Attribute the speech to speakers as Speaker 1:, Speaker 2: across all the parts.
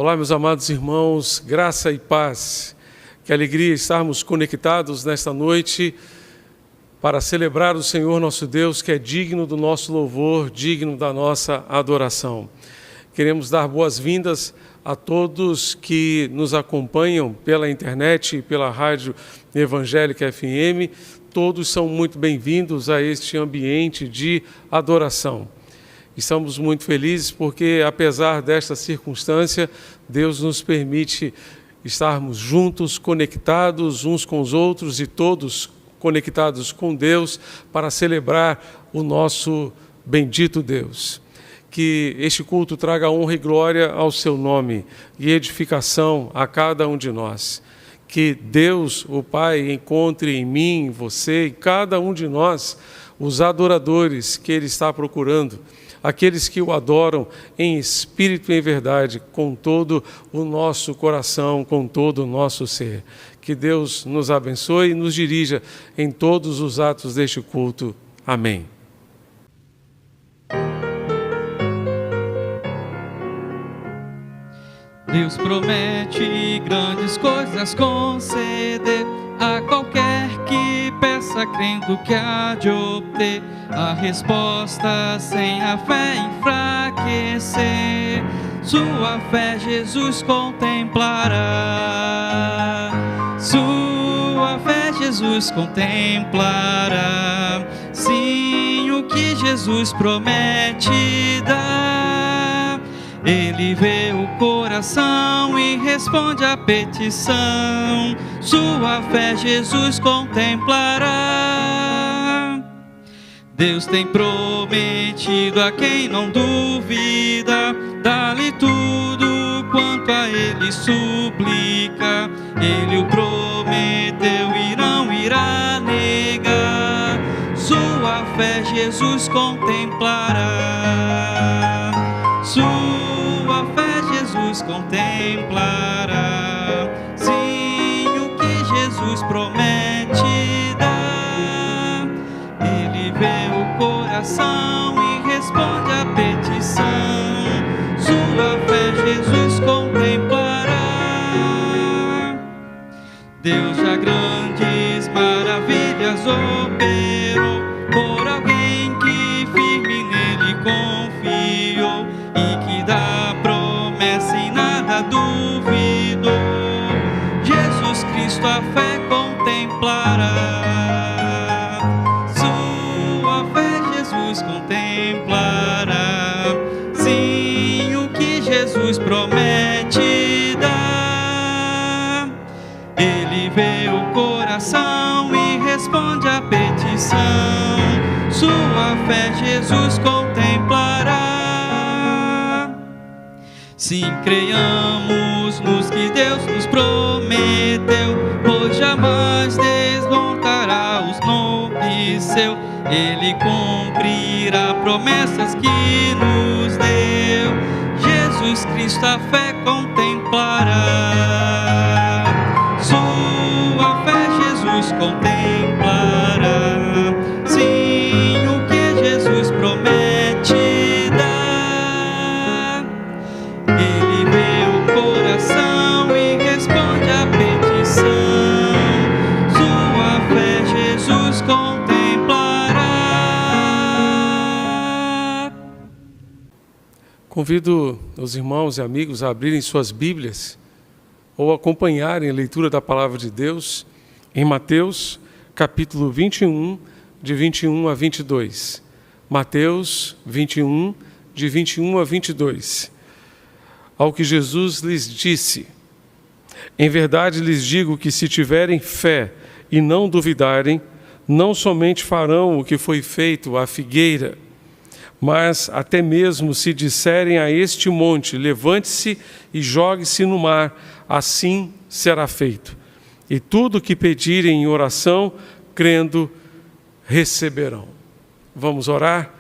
Speaker 1: Olá, meus amados irmãos, graça e paz. Que alegria estarmos conectados nesta noite para celebrar o Senhor nosso Deus, que é digno do nosso louvor, digno da nossa adoração. Queremos dar boas-vindas a todos que nos acompanham pela internet e pela Rádio Evangélica FM. Todos são muito bem-vindos a este ambiente de adoração. Estamos muito felizes porque, apesar desta circunstância, Deus nos permite estarmos juntos, conectados uns com os outros e todos conectados com Deus para celebrar o nosso bendito Deus. Que este culto traga honra e glória ao seu nome e edificação a cada um de nós. Que Deus, o Pai, encontre em mim, em você e cada um de nós os adoradores que Ele está procurando, aqueles que o adoram em espírito e em verdade, com todo o nosso coração, com todo o nosso ser. Que Deus nos abençoe e nos dirija em todos os atos deste culto. Amém.
Speaker 2: Deus promete grandes coisas conceder a qualquer que peça, crendo que há de obter a resposta sem a fé enfraquecer. Sua fé Jesus contemplará, sua fé Jesus contemplará. Sim, o que Jesus promete dar, Ele vê o coração e responde à petição. Sua fé Jesus contemplará. Deus tem prometido a quem não duvida, dá-lhe tudo quanto a Ele suplica. Ele o prometeu e não irá negar. Sua fé Jesus contemplará. Sua fé Jesus contemplará. Sim, o que Jesus promete dar, Ele vê o coração e responde à petição. Sua fé Jesus contemplará. Deus já grandes maravilhas operou por alguém que firme nele confiou e que da promessa em nada duvidou. Jesus Cristo a fé contemplará. Sua fé Jesus contemplará. Sim, o que Jesus promete dar, Ele vê o coração e responde à petição. Sua fé Jesus contemplará. Sim, creiamos nos que Deus nos prometeu, pois jamais desmontará os nomes seus. Ele cumprirá promessas que nos deu. Jesus Cristo a fé contemplará. Sua fé Jesus contemplará. Sim, o que Jesus promete dar, Ele vê o coração e responde à petição. Sua fé Jesus contemplará.
Speaker 1: Convido os irmãos e amigos a abrirem suas Bíblias ou acompanharem a leitura da Palavra de Deus em Mateus, capítulo 21, de 21 a 22. Mateus 21, de 21 a 22. Ao que Jesus lhes disse: em verdade lhes digo que se tiverem fé e não duvidarem, não somente farão o que foi feito à figueira, mas até mesmo se disserem a este monte: levante-se e jogue-se no mar, assim será feito. E tudo o que pedirem em oração, crendo, receberão. Vamos orar?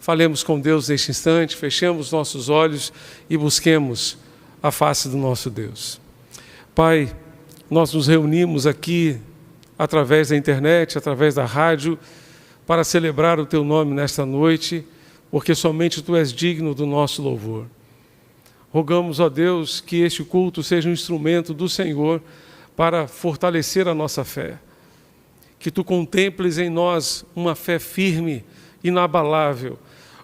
Speaker 1: Falemos com Deus neste instante, fechemos nossos olhos e busquemos a face do nosso Deus. Pai, nós nos reunimos aqui através da internet, através da rádio, para celebrar o Teu nome nesta noite, porque somente Tu és digno do nosso louvor. Rogamos, ó Deus, que este culto seja um instrumento do Senhor para fortalecer a nossa fé. Que Tu contemples em nós uma fé firme, inabalável,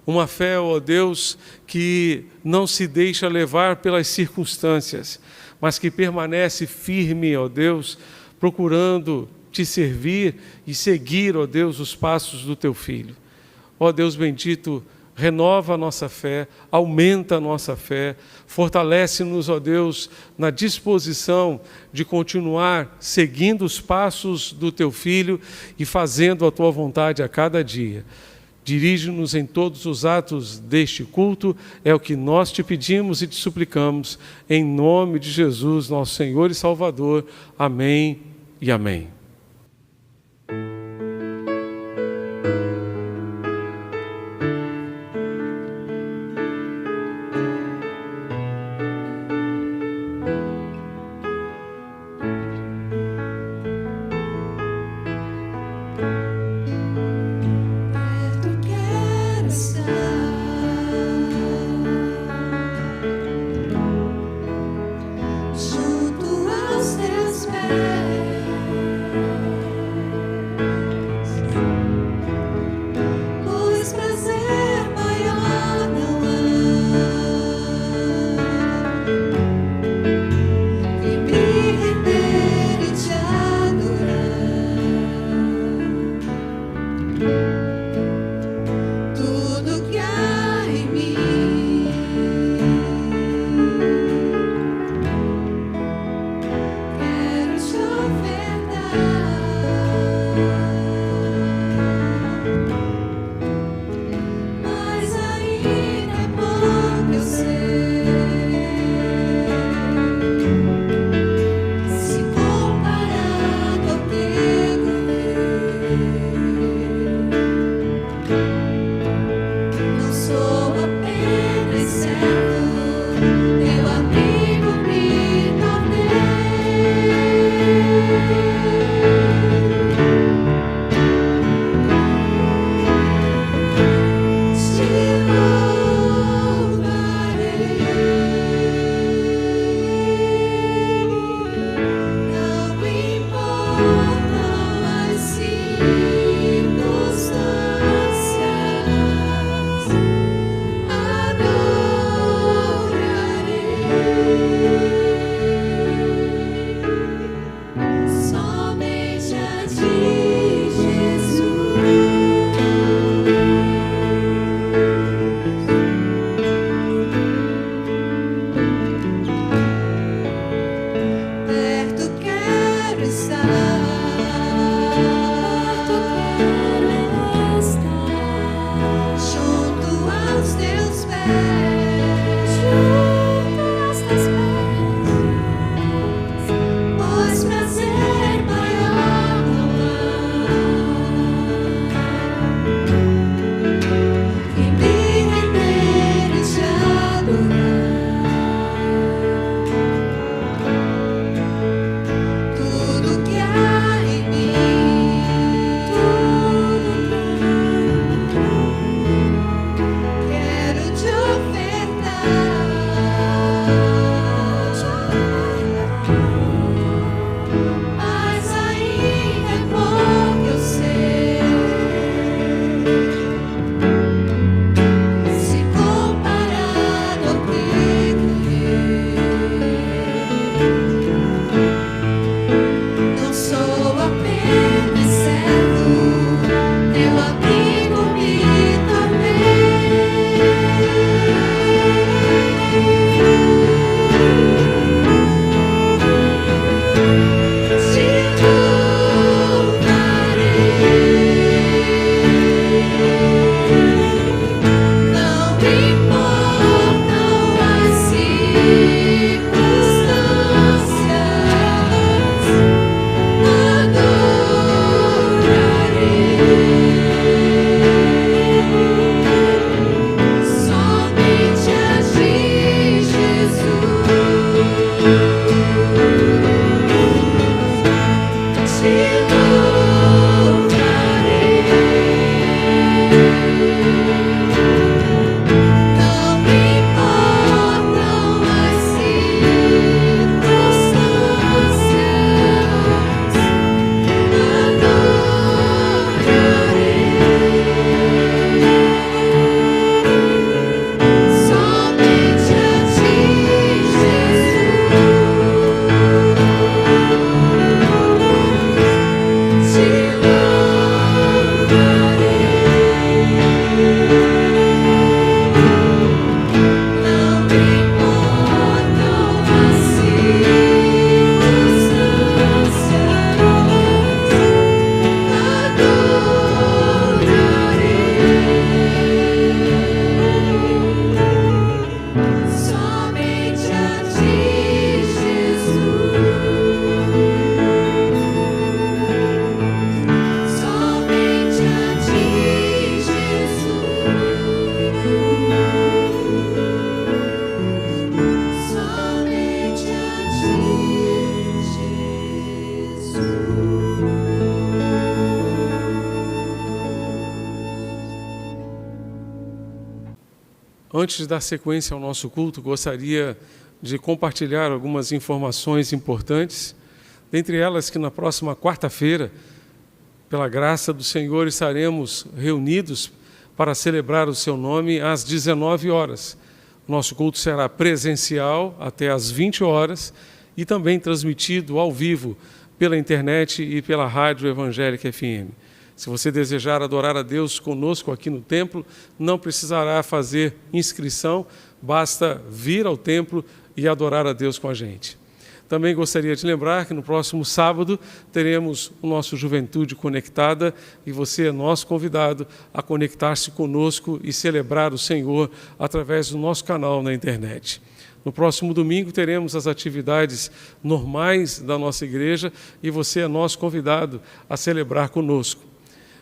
Speaker 1: uma fé, ó Deus, que não se deixa levar pelas circunstâncias, mas que permanece firme, ó Deus, procurando Te servir e seguir, ó Deus, os passos do Teu Filho. Ó Deus bendito, renova a nossa fé, aumenta a nossa fé, fortalece-nos, ó Deus, na disposição de continuar seguindo os passos do Teu Filho e fazendo a Tua vontade a cada dia. Dirige-nos em todos os atos deste culto, é o que nós Te pedimos e Te suplicamos, em nome de Jesus, nosso Senhor e Salvador. Amém e amém.
Speaker 3: Junto aos teus pés.
Speaker 1: Antes de dar sequência ao nosso culto, gostaria de compartilhar algumas informações importantes, dentre elas que na próxima quarta-feira, pela graça do Senhor, estaremos reunidos para celebrar o seu nome às 19 horas. Nosso culto será presencial até às 20 horas e também transmitido ao vivo pela internet e pela Rádio Evangélica FM. Se você desejar adorar a Deus conosco aqui no templo, não precisará fazer inscrição, basta vir ao templo e adorar a Deus com a gente. Também gostaria de lembrar que no próximo sábado teremos o nosso Juventude Conectada e você é nosso convidado a conectar-se conosco e celebrar o Senhor através do nosso canal na internet. No próximo domingo teremos as atividades normais da nossa igreja e você é nosso convidado a celebrar conosco.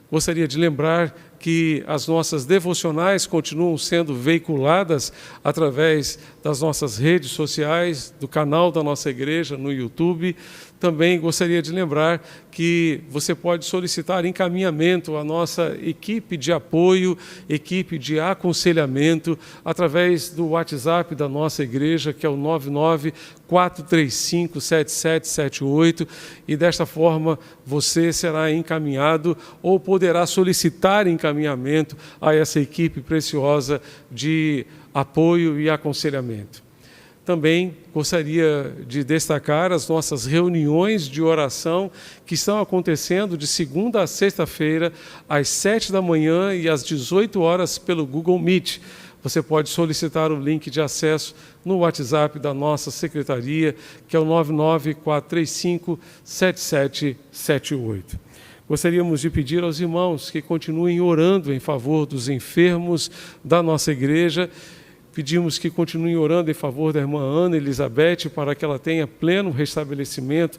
Speaker 1: Gostaria de lembrar que as nossas devocionais continuam sendo veiculadas através das nossas redes sociais, do canal da nossa igreja no YouTube. Também gostaria de lembrar que você pode solicitar encaminhamento à nossa equipe de apoio, equipe de aconselhamento, através do WhatsApp da nossa igreja, que é o 994357778, e desta forma você será encaminhado ou poderá solicitar encaminhamento a essa equipe preciosa de apoio e aconselhamento. Também gostaria de destacar as nossas reuniões de oração que estão acontecendo de segunda a sexta-feira, às 7 da manhã e às 18 horas pelo Google Meet. Você pode solicitar o link de acesso no WhatsApp da nossa secretaria, que é o 994357778. Gostaríamos de pedir aos irmãos que continuem orando em favor dos enfermos da nossa igreja. Pedimos que continuem orando em favor da irmã Ana Elizabeth para que ela tenha pleno restabelecimento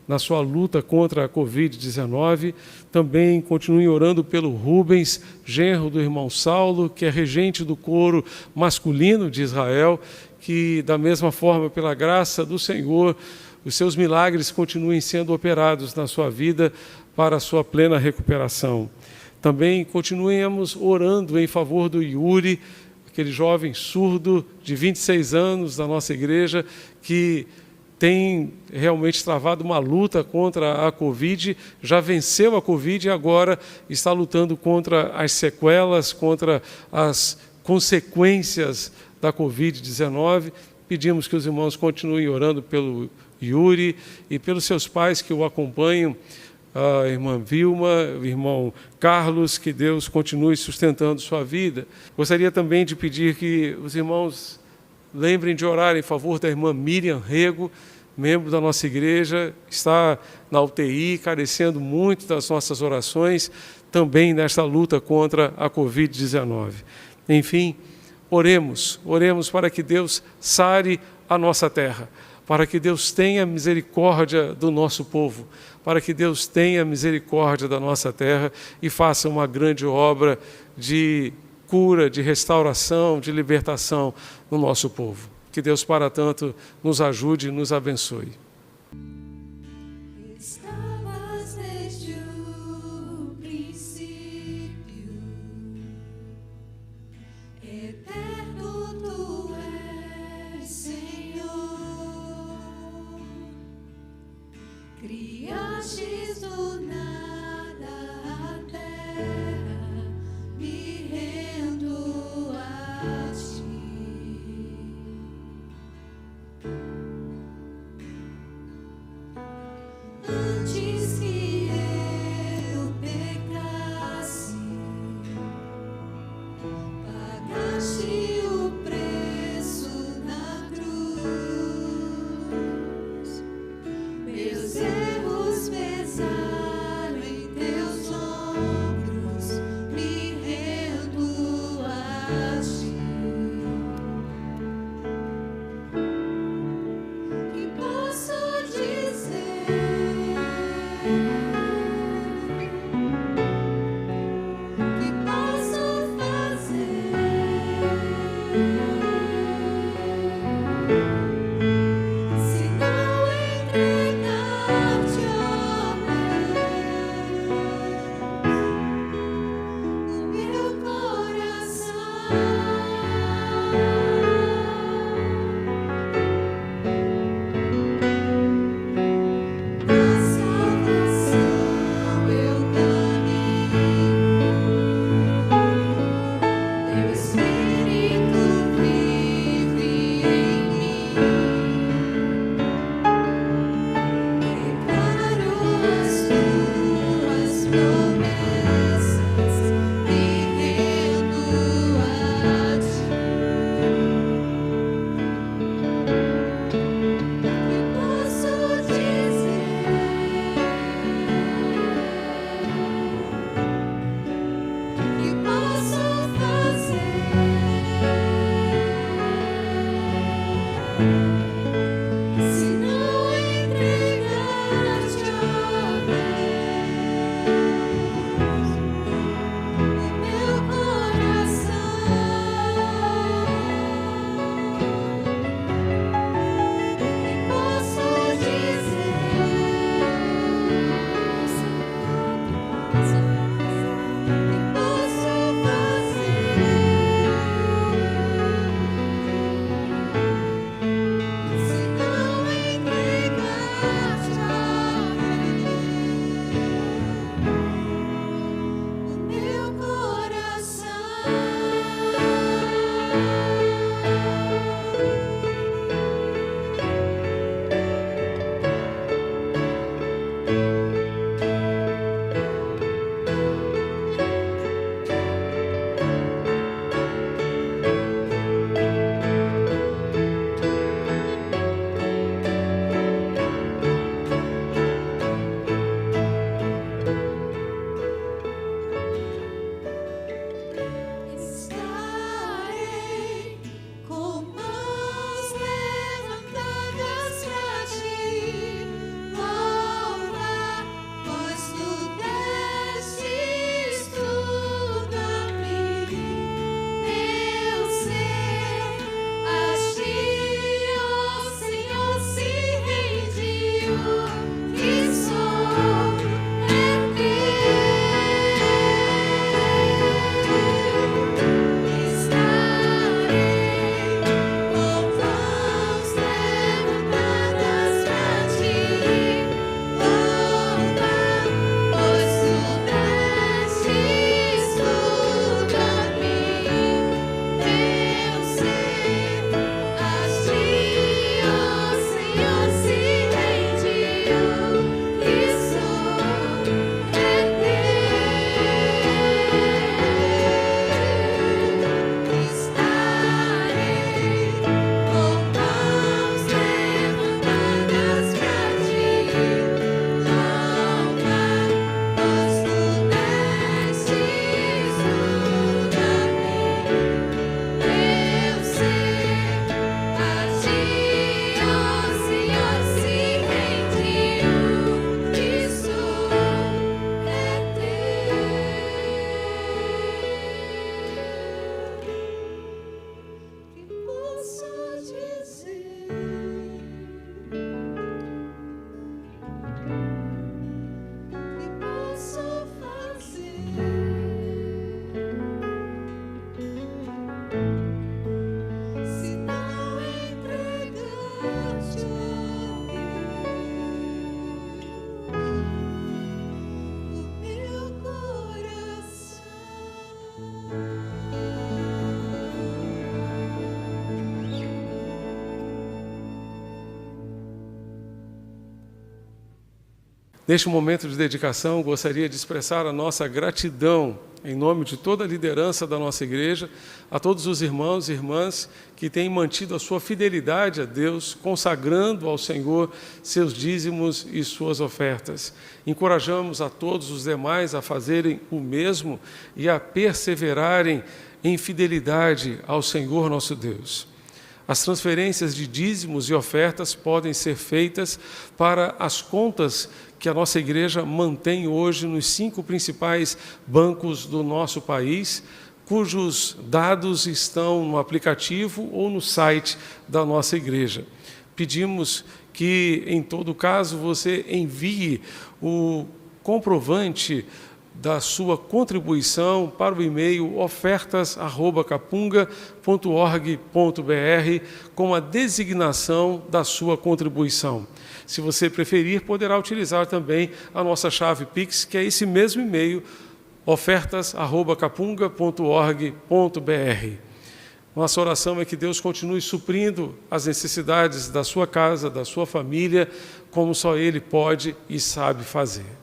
Speaker 1: na sua luta contra a Covid-19. Também continuem orando pelo Rubens, genro do irmão Saulo, que é regente do coro masculino de Israel, que da mesma forma, pela graça do Senhor, os seus milagres continuem sendo operados na sua vida para a sua plena recuperação. Também continuemos orando em favor do Yuri, aquele jovem surdo de 26 anos da nossa igreja, que tem realmente travado uma luta contra a Covid, já venceu a Covid e agora está lutando contra as sequelas, contra as consequências da Covid-19. Pedimos que os irmãos continuem orando pelo Yuri e pelos seus pais que o acompanham, a irmã Vilma, o irmão Carlos, que Deus continue sustentando sua vida. Gostaria também de pedir que os irmãos lembrem de orar em favor da irmã Miriam Rego, membro da nossa igreja, está na UTI, carecendo muito das nossas orações, também nesta luta contra a Covid-19. Enfim, oremos para que Deus sare a nossa terra, para que Deus tenha misericórdia do nosso povo, para que Deus tenha misericórdia da nossa terra e faça uma grande obra de cura, de restauração, de libertação no nosso povo. Que Deus, para tanto, nos ajude e nos abençoe.
Speaker 3: Criastes do nada a terra, me rendo a ti. Antes que eu pecasse, pagaste o preço na cruz. Meus erros pesaram em teus ombros, me rendo a ti. Que posso dizer? Que posso fazer? Se não entregar-te, ó Deus, o meu coração. Se não entregaste a Deus o meu coração, que posso dizer, Senhor, que posso fazer? Se não entregaste a Deus o meu coração. Estarei com mãos levantadas pra ti, louvar, pois tu destes tudo a mim. Meu ser a ti, ó Senhor, se rendiu, que sou é Estarei com mãos levantadas pra ti, louvar, pois tu destes tudo a mim. Meu ser a ti, ó Senhor, se rendiu, que sou é Estarei com mãos levantadas pra ti, louvar, pois tu destes tudo a mim. Meu ser a ti, ó Senhor, se rendiu, que sou é que posso dizer, que posso fazer? Se não entregaste a Deus o meu coração.
Speaker 1: Neste momento de dedicação, gostaria de expressar a nossa gratidão, em nome de toda a liderança da nossa igreja, a todos os irmãos e irmãs que têm mantido a sua fidelidade a Deus, consagrando ao Senhor seus dízimos e suas ofertas. Encorajamos a todos os demais a fazerem o mesmo e a perseverarem em fidelidade ao Senhor nosso Deus. As transferências de dízimos e ofertas podem ser feitas para as contas que a nossa igreja mantém hoje nos 5 principais bancos do nosso país, cujos dados estão no aplicativo ou no site da nossa igreja. Pedimos que, em todo caso, você envie o comprovante da sua contribuição para o e-mail ofertas@capunga.org.br com a designação da sua contribuição. Se você preferir, poderá utilizar também a nossa chave Pix, que é esse mesmo e-mail, ofertas@capunga.org.br. Nossa oração é que Deus continue suprindo as necessidades da sua casa, da sua família, como só Ele pode e sabe fazer.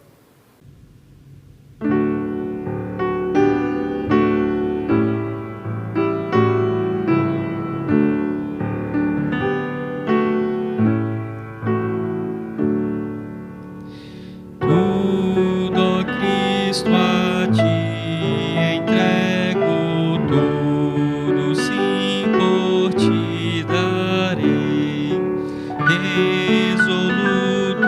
Speaker 2: Tudo sim por ti darei. resoluto,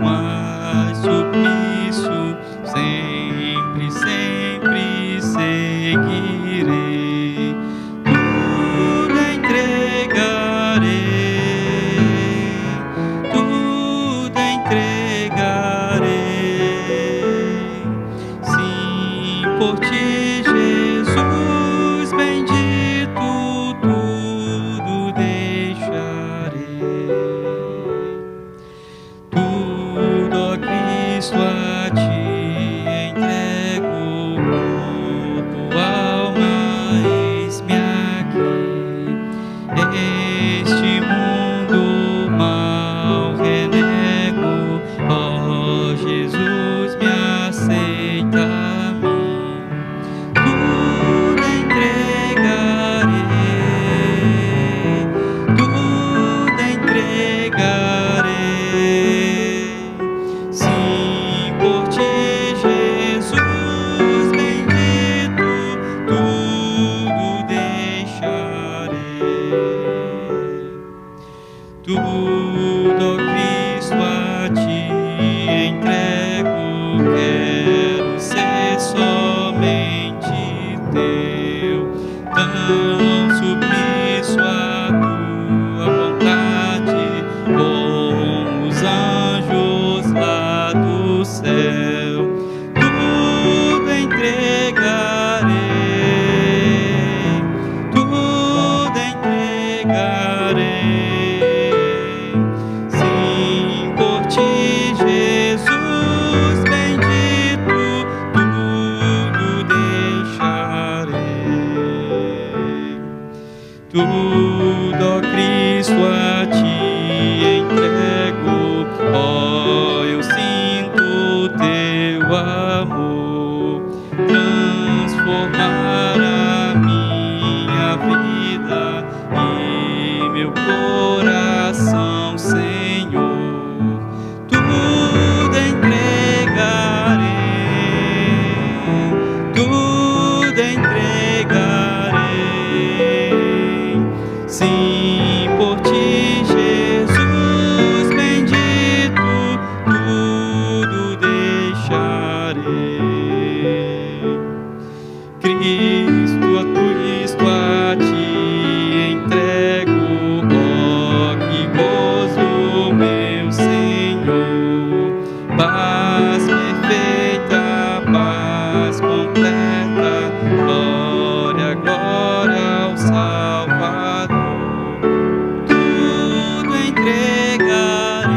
Speaker 2: mas submisso, sempre, sempre seguirei. Tudo entregarei, tudo entregarei. Sim, por ti, Jesus bendito, tudo deixarei. Tudo, ó Cristo, a ti entrego. Tua alma, eis-me aqui. Este mundo mal renego, ó Jesus, me aceita a mim. Tudo entregarei, tudo entregarei. Sim, por ti, Jesus bendito, tudo deixarei. Tudo, ó Cristo, a ti entrego. Quero ser somente teu, tão submisso à tua vontade, como os anjos lá do céu. Tudo entregarei, tudo entregarei. Sim, por ti, Jesus bendito, tudo deixarei. Tudo, ó Cristo, a ti entrego. Ó, eu sinto teu amor transformar a minha vida e meu coração, Senhor. Tudo entregarei, tudo entregarei. Sim, por ti, Jesus bendito, tudo deixarei. Cristo, a ti entrego. Ó, que gozo, meu Senhor. Paz perfeita, paz completa, glória, glória ao Salvador. Tudo entregarei,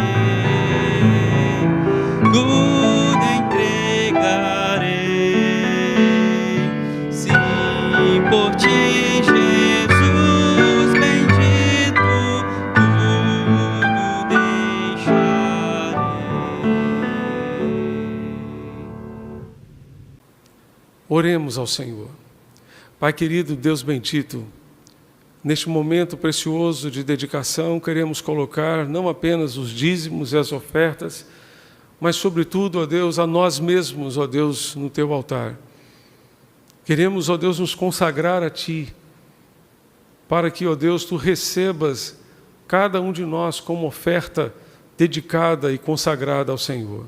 Speaker 2: tudo entregarei. Sim, por ti, Jesus bendito, tudo deixarei.
Speaker 1: Oremos ao Senhor. Pai querido, Deus bendito, neste momento precioso de dedicação, queremos colocar não apenas os dízimos e as ofertas, mas sobretudo, ó Deus, a nós mesmos, ó Deus, no teu altar. Queremos, ó Deus, nos consagrar a ti, para que, ó Deus, tu recebas cada um de nós como oferta dedicada e consagrada ao Senhor.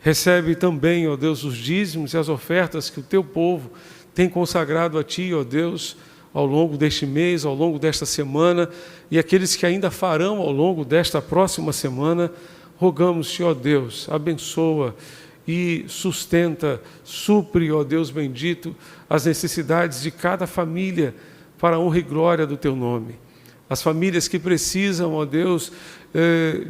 Speaker 1: Recebe também, ó Deus, os dízimos e as ofertas que o teu povo tem consagrado a ti, ó Deus, ao longo deste mês, ao longo desta semana, e aqueles que ainda farão ao longo desta próxima semana. Rogamos-te, ó Deus, abençoa e sustenta, supre, ó Deus bendito, as necessidades de cada família para a honra e glória do teu nome. As famílias que precisam, ó Deus,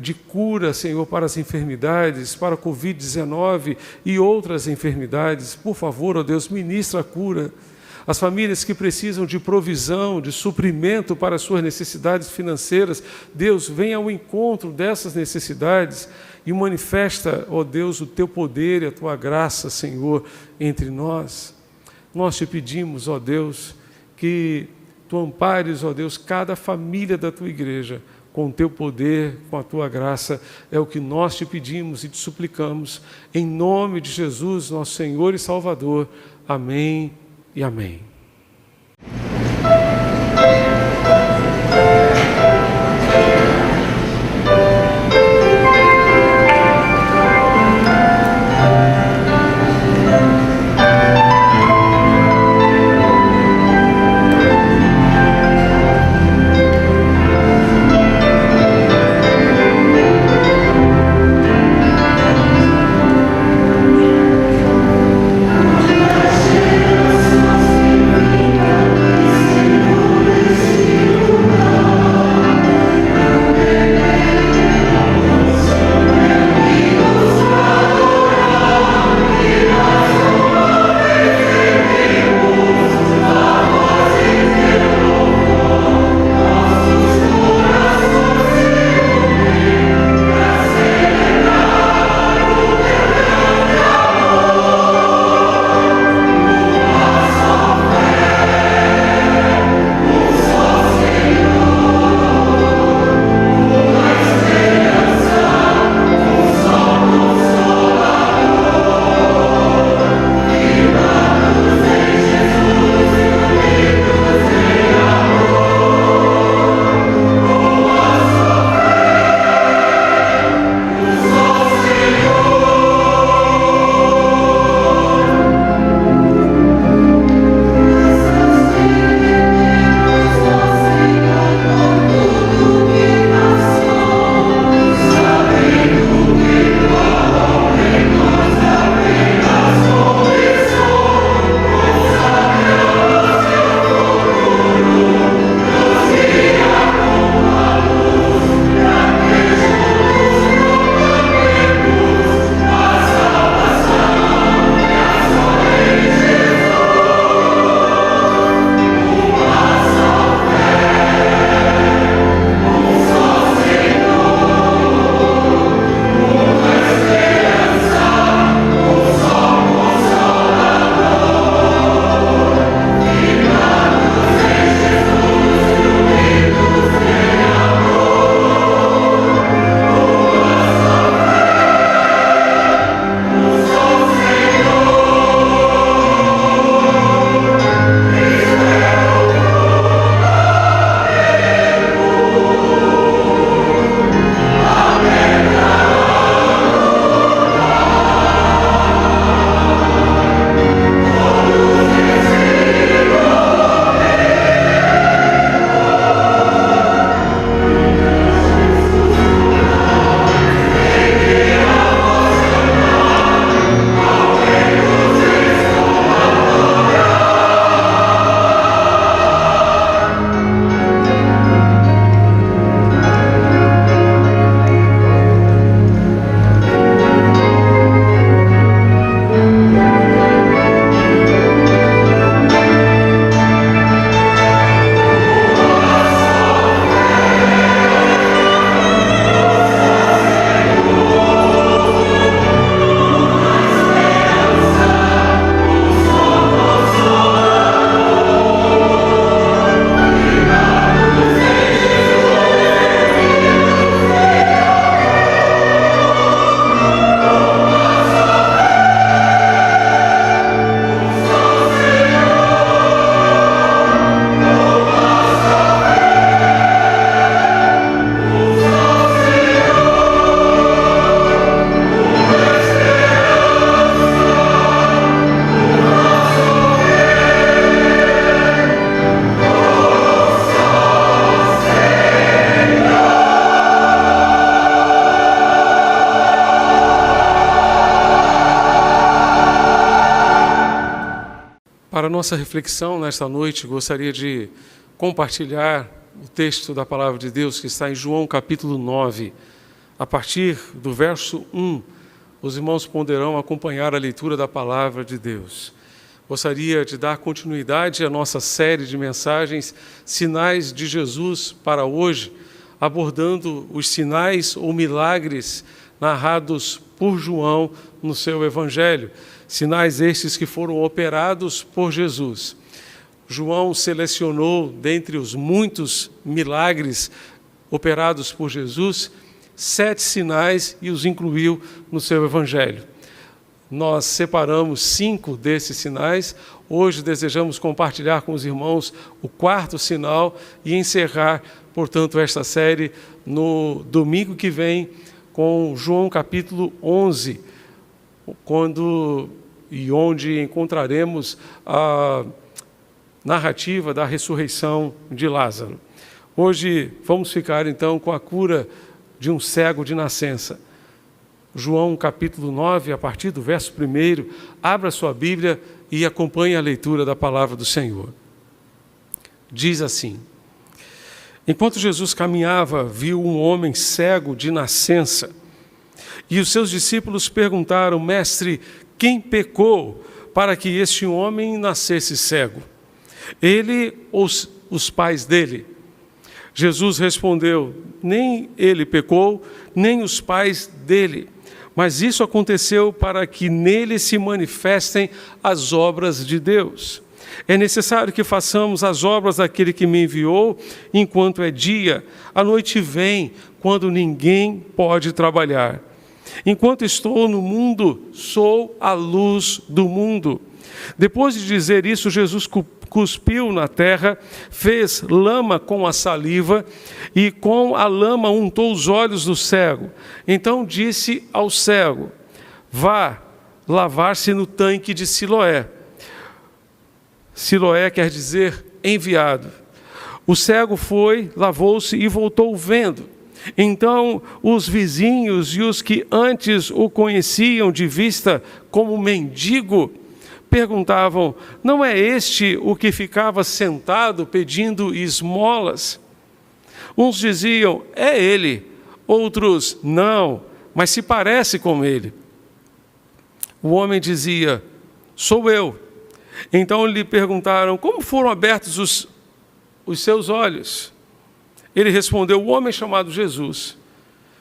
Speaker 1: de cura, Senhor, para as enfermidades, para a Covid-19 e outras enfermidades, por favor, ó Deus, ministra a cura. As famílias que precisam de provisão, de suprimento para as suas necessidades financeiras, Deus, venha ao encontro dessas necessidades e manifesta, ó Deus, o teu poder e a tua graça, Senhor, entre nós. Nós te pedimos, ó Deus, que tu ampares, ó Deus, cada família da tua igreja, com o teu poder, com a tua graça, é o que nós te pedimos e te suplicamos, em nome de Jesus, nosso Senhor e Salvador. Amém e amém. nossa reflexão nesta noite, gostaria de compartilhar o texto da Palavra de Deus que está em João capítulo 9. A partir do verso 1, os irmãos poderão acompanhar a leitura da Palavra de Deus. Gostaria de dar continuidade à nossa série de mensagens Sinais de Jesus para hoje, abordando os sinais ou milagres narrados por João no seu Evangelho. Sinais estes que foram operados por Jesus. João selecionou, dentre os muitos milagres operados por Jesus, 7 sinais e os incluiu no seu Evangelho. Nós separamos 5 desses sinais. Hoje desejamos compartilhar com os irmãos o 4º sinal e encerrar, portanto, esta série no domingo que vem com João capítulo 11, onde encontraremos a narrativa da ressurreição de Lázaro. Hoje vamos ficar então com a cura de um cego de nascença. João capítulo 9, a partir do verso 1, abra sua Bíblia e acompanhe a leitura da palavra do Senhor. Diz assim: enquanto Jesus caminhava, viu um homem cego de nascença. E os seus discípulos perguntaram: Mestre, quem pecou para que este homem nascesse cego? Ele ou os pais dele? Jesus respondeu: nem ele pecou, nem os pais dele. Mas isso aconteceu para que nele se manifestem as obras de Deus. É necessário que façamos as obras daquele que me enviou enquanto é dia. A noite vem, quando ninguém pode trabalhar. Enquanto estou no mundo, sou a luz do mundo. Depois de dizer isso, Jesus cuspiu na terra, fez lama com a saliva e com a lama untou os olhos do cego. Então disse ao cego: vá lavar-se no tanque de Siloé. Siloé quer dizer enviado. O cego foi, lavou-se e voltou vendo. Então os vizinhos e os que antes o conheciam de vista como mendigo perguntavam: não é este o que ficava sentado pedindo esmolas? Uns diziam: é ele. Outros: não, mas se parece com ele. O homem dizia: sou eu. Então lhe perguntaram: como foram abertos os seus olhos? Ele respondeu: o homem chamado Jesus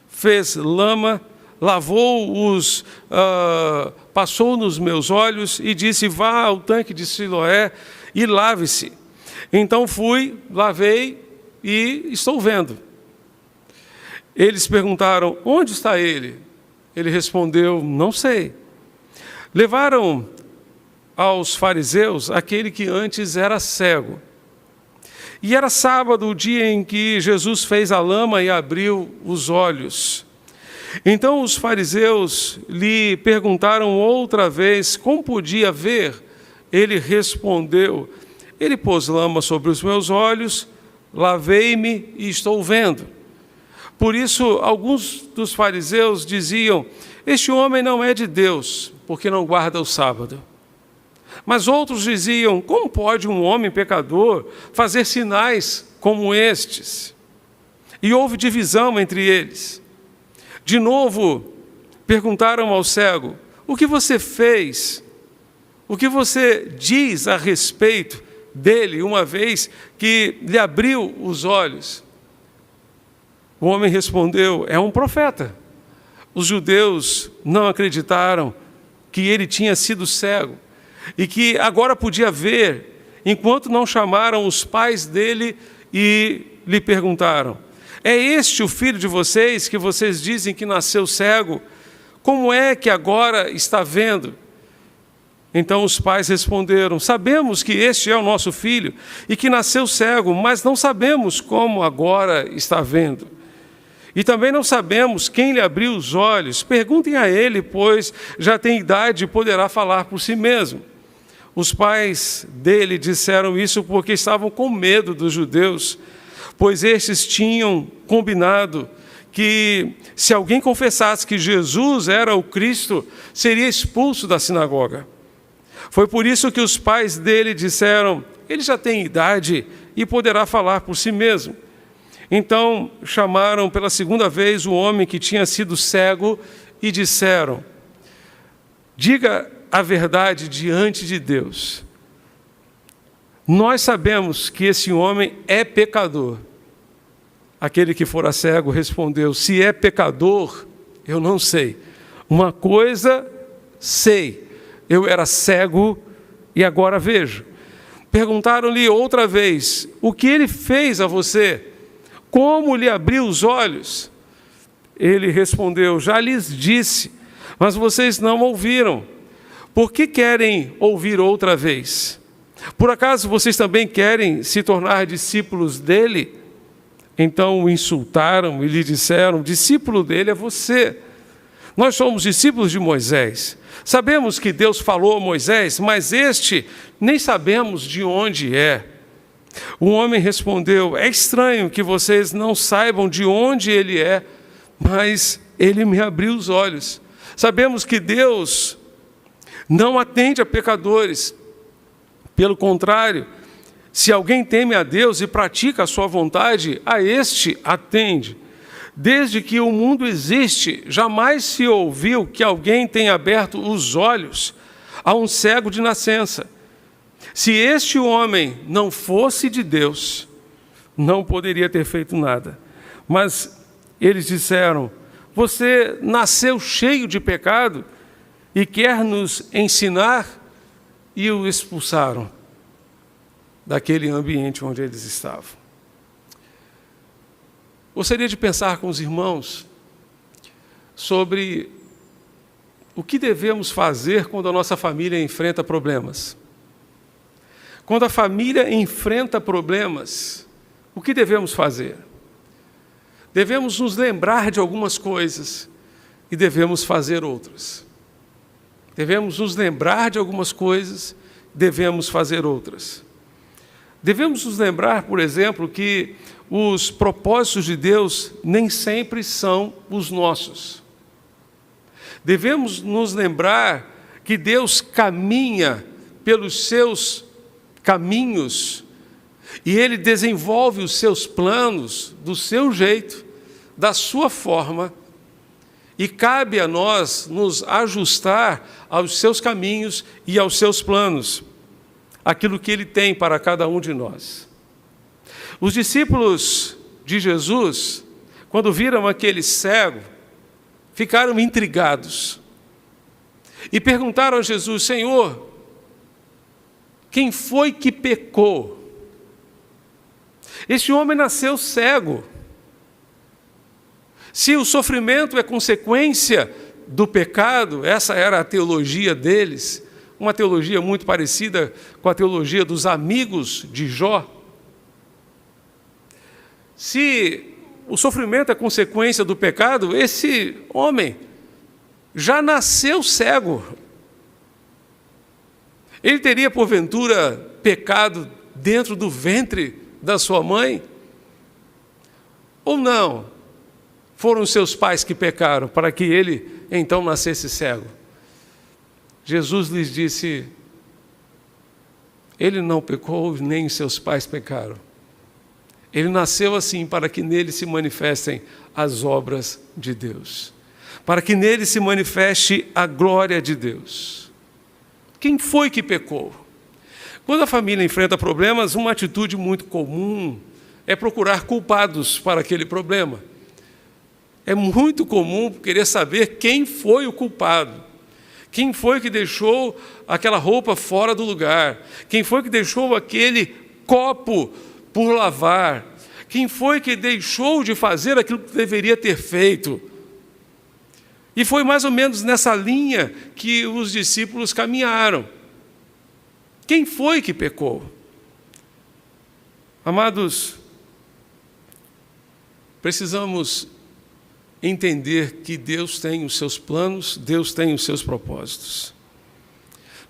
Speaker 1: fez lama, lavou-os, passou nos meus olhos e disse: vá ao tanque de Siloé e lave-se. Então fui, lavei e estou vendo. Eles perguntaram: onde está ele? Ele respondeu: não sei. Levaram aos fariseus aquele que antes era cego. E era sábado, o dia em que Jesus fez a lama e abriu os olhos. Então os fariseus lhe perguntaram outra vez como podia ver. Ele respondeu: ele pôs lama sobre os meus olhos, lavei-me e estou vendo. Por isso alguns dos fariseus diziam: este homem não é de Deus, porque não guarda o sábado. Mas outros diziam: como pode um homem pecador fazer sinais como estes? E houve divisão entre eles. De novo, perguntaram ao cego: o que você fez? O que você diz a respeito dele, uma vez que lhe abriu os olhos? O homem respondeu: é um profeta. Os judeus não acreditaram que ele tinha sido cego e que agora podia ver, enquanto não chamaram os pais dele e lhe perguntaram: é este o filho de vocês que vocês dizem que nasceu cego? Como é que agora está vendo? Então os pais responderam: sabemos que este é o nosso filho e que nasceu cego, mas não sabemos como agora está vendo. E também não sabemos quem lhe abriu os olhos. Perguntem a ele, pois já tem idade e poderá falar por si mesmo. Os pais dele disseram isso porque estavam com medo dos judeus, pois estes tinham combinado que se alguém confessasse que Jesus era o Cristo, seria expulso da sinagoga. Foi por isso que os pais dele disseram: ele já tem idade e poderá falar por si mesmo. Então chamaram pela segunda vez o homem que tinha sido cego e disseram: diga a verdade diante de Deus. Nós sabemos que esse homem é pecador. Aquele que fora cego respondeu: se é pecador, eu não sei. Uma coisa sei, eu era cego e agora vejo. Perguntaram-lhe outra vez: o que ele fez a você? Como lhe abriu os olhos? Ele respondeu: já lhes disse, mas vocês não ouviram. Por que querem ouvir outra vez? Por acaso vocês também querem se tornar discípulos dele? Então o insultaram e lhe disseram: discípulo dele é você. Nós somos discípulos de Moisés. Sabemos que Deus falou a Moisés, mas este nem sabemos de onde é. O homem respondeu: é estranho que vocês não saibam de onde ele é, mas ele me abriu os olhos. Sabemos que Deus não atende a pecadores. Pelo contrário, se alguém teme a Deus e pratica a sua vontade, a este atende. Desde que o mundo existe, jamais se ouviu que alguém tenha aberto os olhos a um cego de nascença. Se este homem não fosse de Deus, não poderia ter feito nada. Mas eles disseram: você nasceu cheio de pecado e quer nos ensinar? E o expulsaram daquele ambiente onde eles estavam. Gostaria de pensar com os irmãos sobre o que devemos fazer quando a nossa família enfrenta problemas. Quando a família enfrenta problemas, o que devemos fazer? Devemos nos lembrar de algumas coisas e devemos fazer outras. Devemos nos lembrar de algumas coisas, devemos fazer outras. Devemos nos lembrar, por exemplo, que os propósitos de Deus nem sempre são os nossos. Devemos nos lembrar que Deus caminha pelos seus caminhos e Ele desenvolve os seus planos do seu jeito, da sua forma, e cabe a nós nos ajustar aos seus caminhos e aos seus planos, aquilo que Ele tem para cada um de nós. Os discípulos de Jesus, quando viram aquele cego, ficaram intrigados e perguntaram a Jesus: Senhor, quem foi que pecou? Este homem nasceu cego. Se o sofrimento é consequência do pecado, essa era a teologia deles, uma teologia muito parecida com a teologia dos amigos de Jó. Se o sofrimento é consequência do pecado, esse homem já nasceu cego. Ele teria, porventura, pecado dentro do ventre da sua mãe? Ou não? Foram os seus pais que pecaram para que ele, então, nascesse cego. Jesus lhes disse: ele não pecou, nem os seus pais pecaram. Ele nasceu assim para que nele se manifestem as obras de Deus, para que nele se manifeste a glória de Deus. Quem foi que pecou? Quando a família enfrenta problemas, uma atitude muito comum é procurar culpados para aquele problema. É muito comum querer saber quem foi o culpado. Quem foi que deixou aquela roupa fora do lugar? Quem foi que deixou aquele copo por lavar? Quem foi que deixou de fazer aquilo que deveria ter feito? E foi mais ou menos nessa linha que os discípulos caminharam. Quem foi que pecou? Amados, precisamos entender que Deus tem os seus planos, Deus tem os seus propósitos.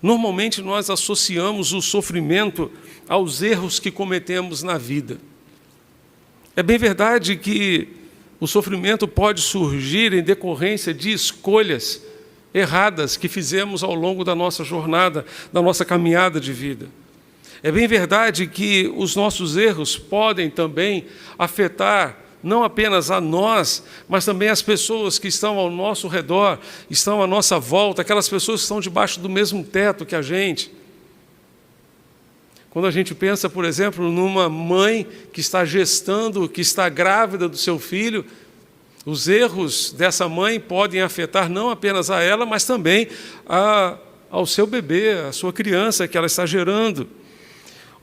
Speaker 1: Normalmente nós associamos o sofrimento aos erros que cometemos na vida. É bem verdade que o sofrimento pode surgir em decorrência de escolhas erradas que fizemos ao longo da nossa jornada, da nossa caminhada de vida. É bem verdade que os nossos erros podem também afetar não apenas a nós, mas também as pessoas que estão ao nosso redor, estão à nossa volta, aquelas pessoas que estão debaixo do mesmo teto que a gente. Quando a gente pensa, por exemplo, numa mãe que está gestando, que está grávida do seu filho, os erros dessa mãe podem afetar não apenas a ela, mas também ao seu bebê, a sua criança que ela está gerando.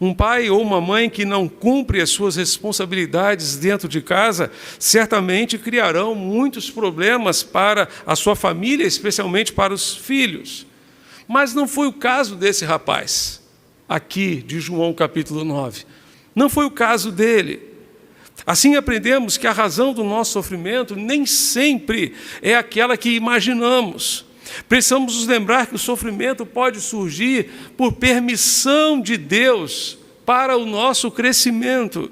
Speaker 1: Um pai ou uma mãe que não cumpre as suas responsabilidades dentro de casa, certamente criarão muitos problemas para a sua família, especialmente para os filhos. Mas não foi o caso desse rapaz, aqui de João capítulo 9. Não foi o caso dele. Assim aprendemos que a razão do nosso sofrimento nem sempre é aquela que imaginamos. Precisamos nos lembrar que o sofrimento pode surgir por permissão de Deus para o nosso crescimento.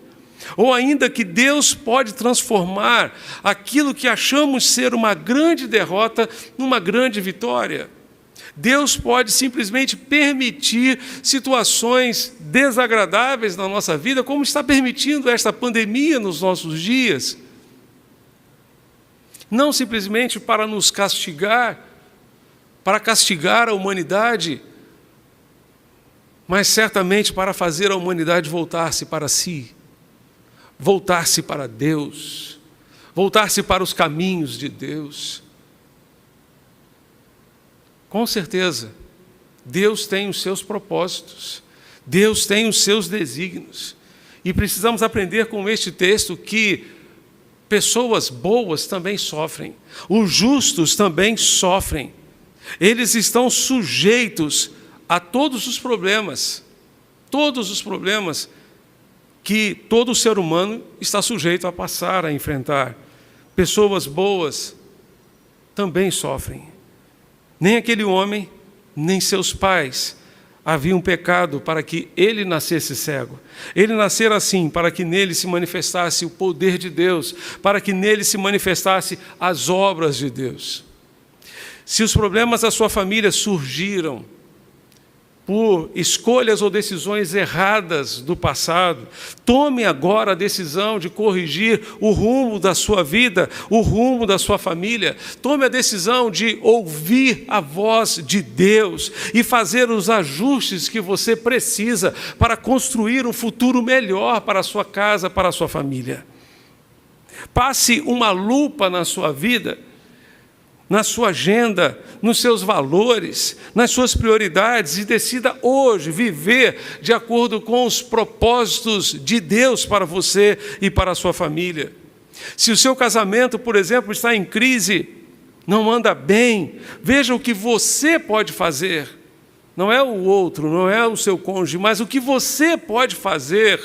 Speaker 1: Ou ainda que Deus pode transformar aquilo que achamos ser uma grande derrota numa grande vitória. Deus pode simplesmente permitir situações desagradáveis na nossa vida, como está permitindo esta pandemia nos nossos dias. Não simplesmente para nos castigar, para castigar a humanidade, mas certamente para fazer a humanidade voltar-se para si, voltar-se para Deus, voltar-se para os caminhos de Deus. Com certeza, Deus tem os seus propósitos, Deus tem os seus desígnios, e precisamos aprender com este texto que pessoas boas também sofrem, os justos também sofrem. Eles estão sujeitos a todos os problemas que todo ser humano está sujeito a passar, a enfrentar. Pessoas boas também sofrem. Nem aquele homem, nem seus pais haviam pecado para que ele nascesse cego. Ele nascera assim para que nele se manifestasse o poder de Deus, para que nele se manifestasse as obras de Deus. Se os problemas da sua família surgiram por escolhas ou decisões erradas do passado, tome agora a decisão de corrigir o rumo da sua vida, o rumo da sua família. Tome a decisão de ouvir a voz de Deus e fazer os ajustes que você precisa para construir um futuro melhor para a sua casa, para a sua família. Passe uma lupa na sua vida, na sua agenda, nos seus valores, nas suas prioridades, e decida hoje viver de acordo com os propósitos de Deus para você e para a sua família. Se o seu casamento, por exemplo, está em crise, não anda bem, veja o que você pode fazer. Não é o outro, não é o seu cônjuge, mas o que você pode fazer,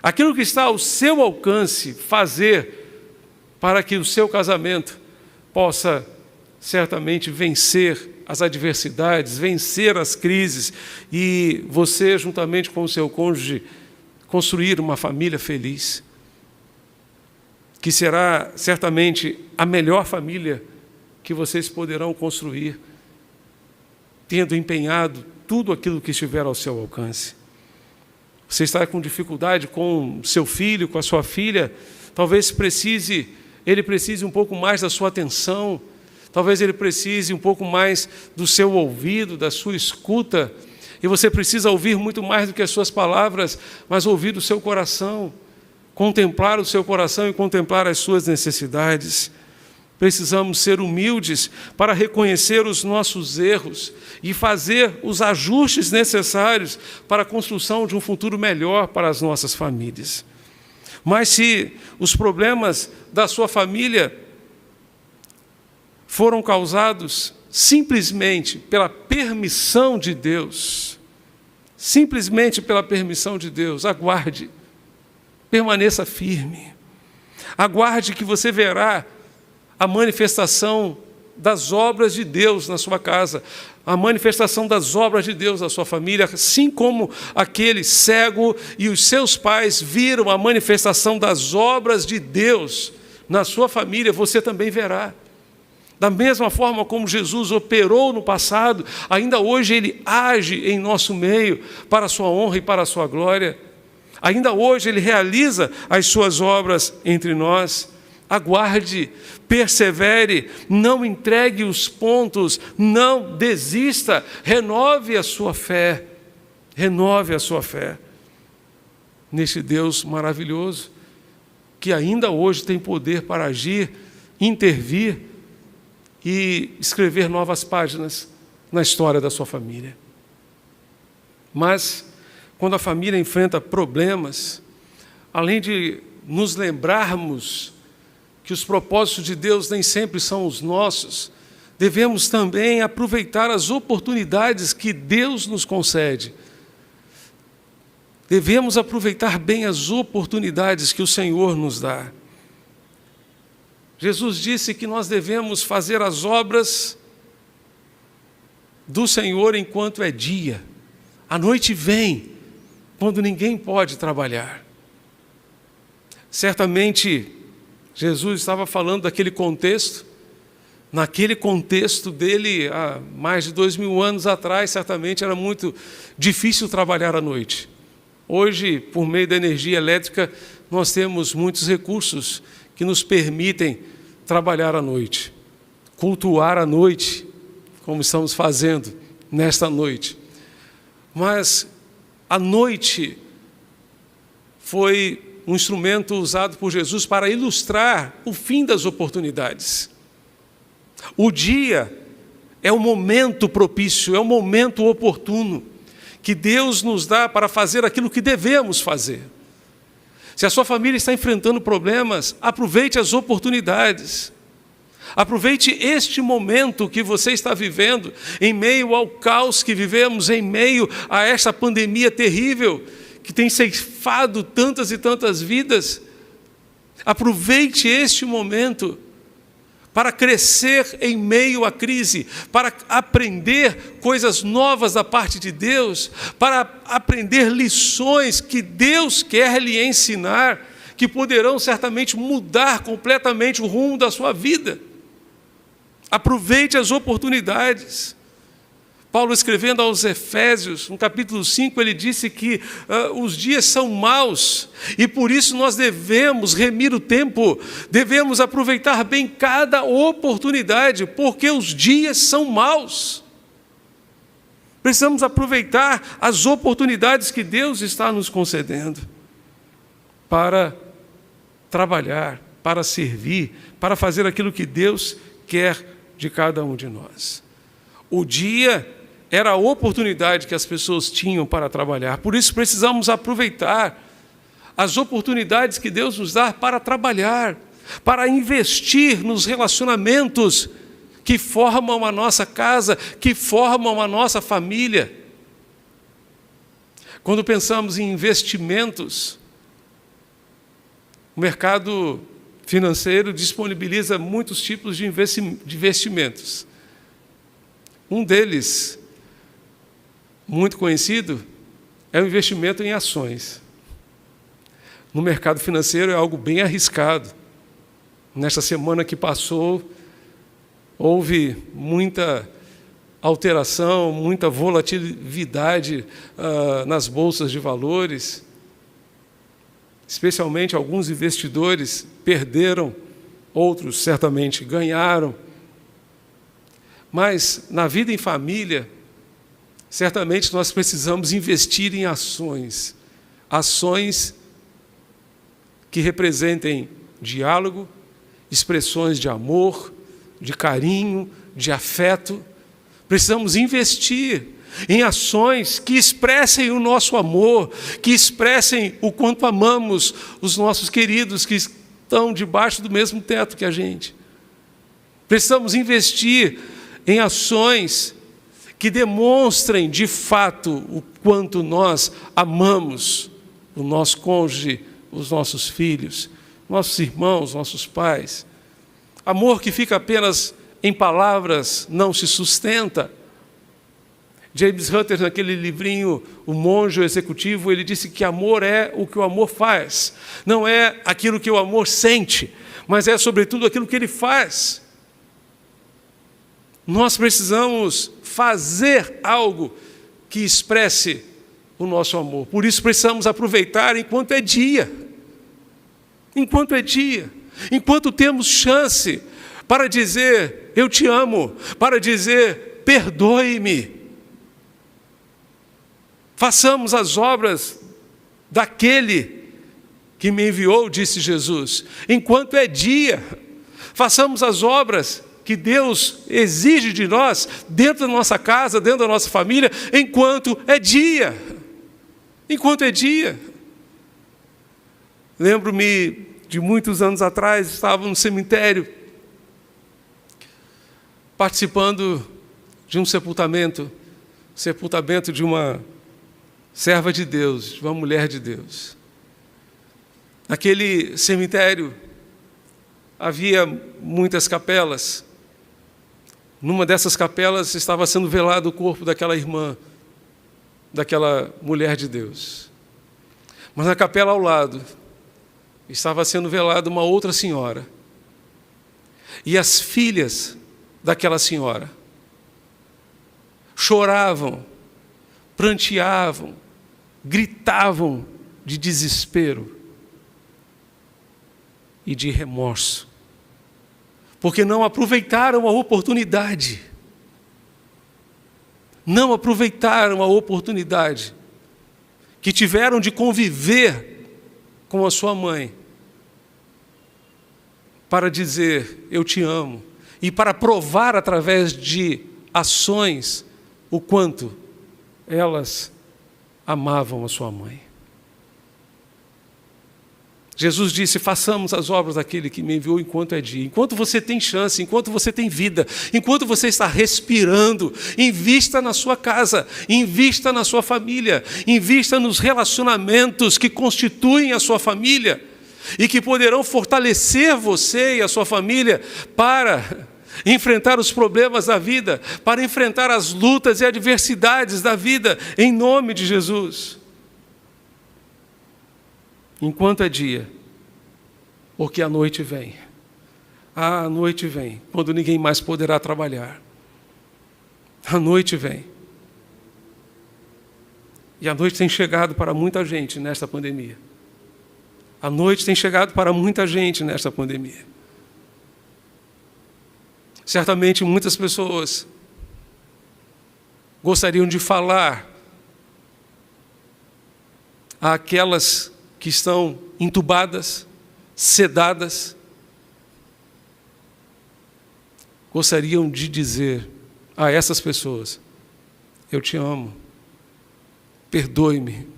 Speaker 1: aquilo que está ao seu alcance fazer para que o seu casamento possa certamente vencer as adversidades, vencer as crises, e você, juntamente com o seu cônjuge, construir uma família feliz, que será certamente a melhor família que vocês poderão construir, tendo empenhado tudo aquilo que estiver ao seu alcance. Você está com dificuldade com seu filho, com a sua filha, talvez ele precise um pouco mais da sua atenção, talvez ele precise um pouco mais do seu ouvido, da sua escuta, e você precisa ouvir muito mais do que as suas palavras, mas ouvir o seu coração, contemplar o seu coração e contemplar as suas necessidades. Precisamos ser humildes para reconhecer os nossos erros e fazer os ajustes necessários para a construção de um futuro melhor para as nossas famílias. Mas se os problemas da sua família foram causados simplesmente pela permissão de Deus, aguarde, permaneça firme, aguarde que você verá a manifestação das obras de Deus na sua casa, a manifestação das obras de Deus na sua família, assim como aquele cego e os seus pais viram a manifestação das obras de Deus na sua família, você também verá. Da mesma forma como Jesus operou no passado, ainda hoje Ele age em nosso meio para a sua honra e para a sua glória. Ainda hoje Ele realiza as suas obras entre nós. Aguarde, persevere, não entregue os pontos, não desista, renove a sua fé. Renove a sua fé neste Deus maravilhoso, que ainda hoje tem poder para agir, intervir e escrever novas páginas na história da sua família. Mas, quando a família enfrenta problemas, além de nos lembrarmos que os propósitos de Deus nem sempre são os nossos, devemos também aproveitar as oportunidades que Deus nos concede. Devemos aproveitar bem as oportunidades que o Senhor nos dá. Jesus disse que nós devemos fazer as obras do Senhor enquanto é dia. A noite vem, quando ninguém pode trabalhar. Certamente, Jesus estava falando daquele contexto. Naquele contexto dele, há mais de 2000 anos atrás, certamente era muito difícil trabalhar à noite. Hoje, por meio da energia elétrica, nós temos muitos recursos que nos permitem trabalhar à noite, cultuar à noite, como estamos fazendo nesta noite. Mas a noite foi um instrumento usado por Jesus para ilustrar o fim das oportunidades. O dia é o momento propício, é o momento oportuno que Deus nos dá para fazer aquilo que devemos fazer. Se a sua família está enfrentando problemas, aproveite as oportunidades. Aproveite este momento que você está vivendo, em meio ao caos que vivemos, em meio a esta pandemia terrível, que tem ceifado tantas e tantas vidas. Aproveite este momento para crescer em meio à crise, para aprender coisas novas da parte de Deus, para aprender lições que Deus quer lhe ensinar, que poderão certamente mudar completamente o rumo da sua vida. Aproveite as oportunidades. Paulo, escrevendo aos Efésios, no capítulo 5, ele disse que os dias são maus, e por isso nós devemos remir o tempo, devemos aproveitar bem cada oportunidade, porque os dias são maus. Precisamos aproveitar as oportunidades que Deus está nos concedendo para trabalhar, para servir, para fazer aquilo que Deus quer de cada um de nós. O dia era a oportunidade que as pessoas tinham para trabalhar. Por isso precisamos aproveitar as oportunidades que Deus nos dá para trabalhar, para investir nos relacionamentos que formam a nossa casa, que formam a nossa família. Quando pensamos em investimentos, o mercado financeiro disponibiliza muitos tipos de investimentos. Um deles, muito conhecido, é o investimento em ações. No mercado financeiro é algo bem arriscado. Nesta semana que passou, houve muita alteração, muita volatilidade nas bolsas de valores. Especialmente alguns investidores perderam, outros certamente ganharam. Mas na vida em família, certamente nós precisamos investir em ações. Ações que representem diálogo, expressões de amor, de carinho, de afeto. Precisamos investir em ações que expressem o nosso amor, que expressem o quanto amamos os nossos queridos que estão debaixo do mesmo teto que a gente. Precisamos investir em ações que demonstrem de fato o quanto nós amamos o nosso cônjuge, os nossos filhos, nossos irmãos, nossos pais. Amor que fica apenas em palavras não se sustenta. James Hunter, naquele livrinho O Monge Executivo, ele disse que amor é o que o amor faz. Não é aquilo que o amor sente, mas é sobretudo aquilo que ele faz. Nós precisamos fazer algo que expresse o nosso amor. Por isso precisamos aproveitar enquanto é dia. Enquanto é dia. Enquanto temos chance para dizer, eu te amo, para dizer, perdoe-me. Façamos as obras daquele que me enviou, disse Jesus. Enquanto é dia, façamos as obras que Deus exige de nós, dentro da nossa casa, dentro da nossa família, enquanto é dia. Enquanto é dia. Lembro-me de muitos anos atrás, estava no cemitério, participando de um sepultamento de uma serva de Deus, de uma mulher de Deus. Naquele cemitério havia muitas capelas. Numa dessas capelas estava sendo velado o corpo daquela irmã, daquela mulher de Deus. Mas na capela ao lado estava sendo velada uma outra senhora. E as filhas daquela senhora choravam, pranteavam, gritavam de desespero e de remorso, porque não aproveitaram a oportunidade. Não aproveitaram a oportunidade que tiveram de conviver com a sua mãe para dizer, eu te amo, e para provar através de ações o quanto elas amavam a sua mãe. Jesus disse, façamos as obras daquele que me enviou enquanto é dia. Enquanto você tem chance, enquanto você tem vida, enquanto você está respirando, invista na sua casa, invista na sua família, invista nos relacionamentos que constituem a sua família e que poderão fortalecer você e a sua família para enfrentar os problemas da vida, para enfrentar as lutas e adversidades da vida, em nome de Jesus. Enquanto é dia, porque a noite vem. A noite vem, quando ninguém mais poderá trabalhar. A noite vem. E a noite tem chegado para muita gente nesta pandemia. A noite tem chegado para muita gente nesta pandemia. Certamente muitas pessoas gostariam de falar àquelas que estão entubadas, sedadas, gostariam de dizer a essas pessoas, eu te amo, perdoe-me,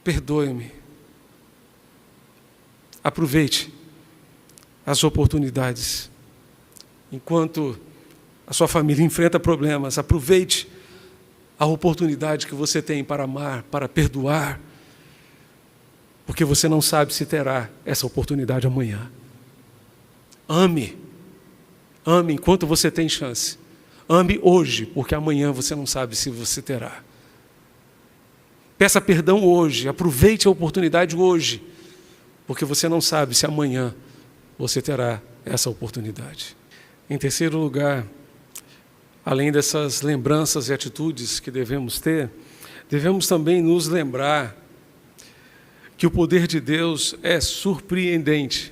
Speaker 1: perdoe-me. Aproveite as oportunidades. Enquanto a sua família enfrenta problemas, aproveite a oportunidade que você tem para amar, para perdoar, porque você não sabe se terá essa oportunidade amanhã. Ame, ame enquanto você tem chance. Ame hoje, porque amanhã você não sabe se você terá. Peça perdão hoje, aproveite a oportunidade hoje, porque você não sabe se amanhã você terá essa oportunidade. Em terceiro lugar, além dessas lembranças e atitudes que devemos ter, devemos também nos lembrar que o poder de Deus é surpreendente.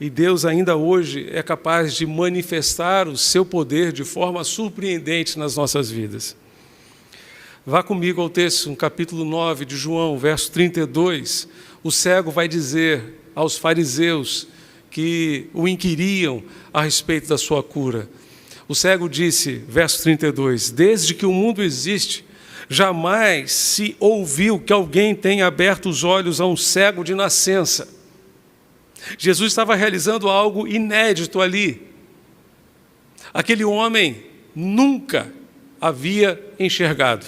Speaker 1: E Deus ainda hoje é capaz de manifestar o seu poder de forma surpreendente nas nossas vidas. Vá comigo ao texto, no capítulo 9 de João, verso 32. O cego vai dizer aos fariseus que o inquiriam a respeito da sua cura. O cego disse, verso 32, desde que o mundo existe, jamais se ouviu que alguém tenha aberto os olhos a um cego de nascença. Jesus estava realizando algo inédito ali. Aquele homem nunca havia enxergado.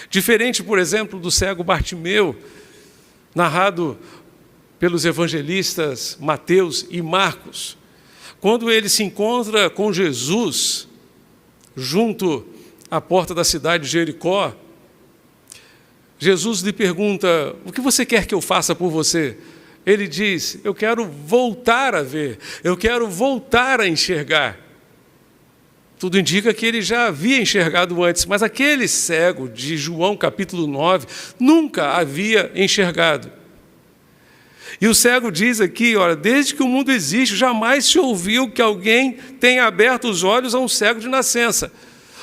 Speaker 1: Diferente, por exemplo, do cego Bartimeu, narrado pelos evangelistas Mateus e Marcos, quando ele se encontra com Jesus, junto à porta da cidade de Jericó, Jesus lhe pergunta, o que você quer que eu faça por você? ele diz: eu quero voltar a ver, eu quero voltar a enxergar. Tudo indica que ele já havia enxergado antes, mas aquele cego de João capítulo 9 nunca havia enxergado. E o cego diz aqui, olha, desde que o mundo existe, jamais se ouviu que alguém tenha aberto os olhos a um cego de nascença.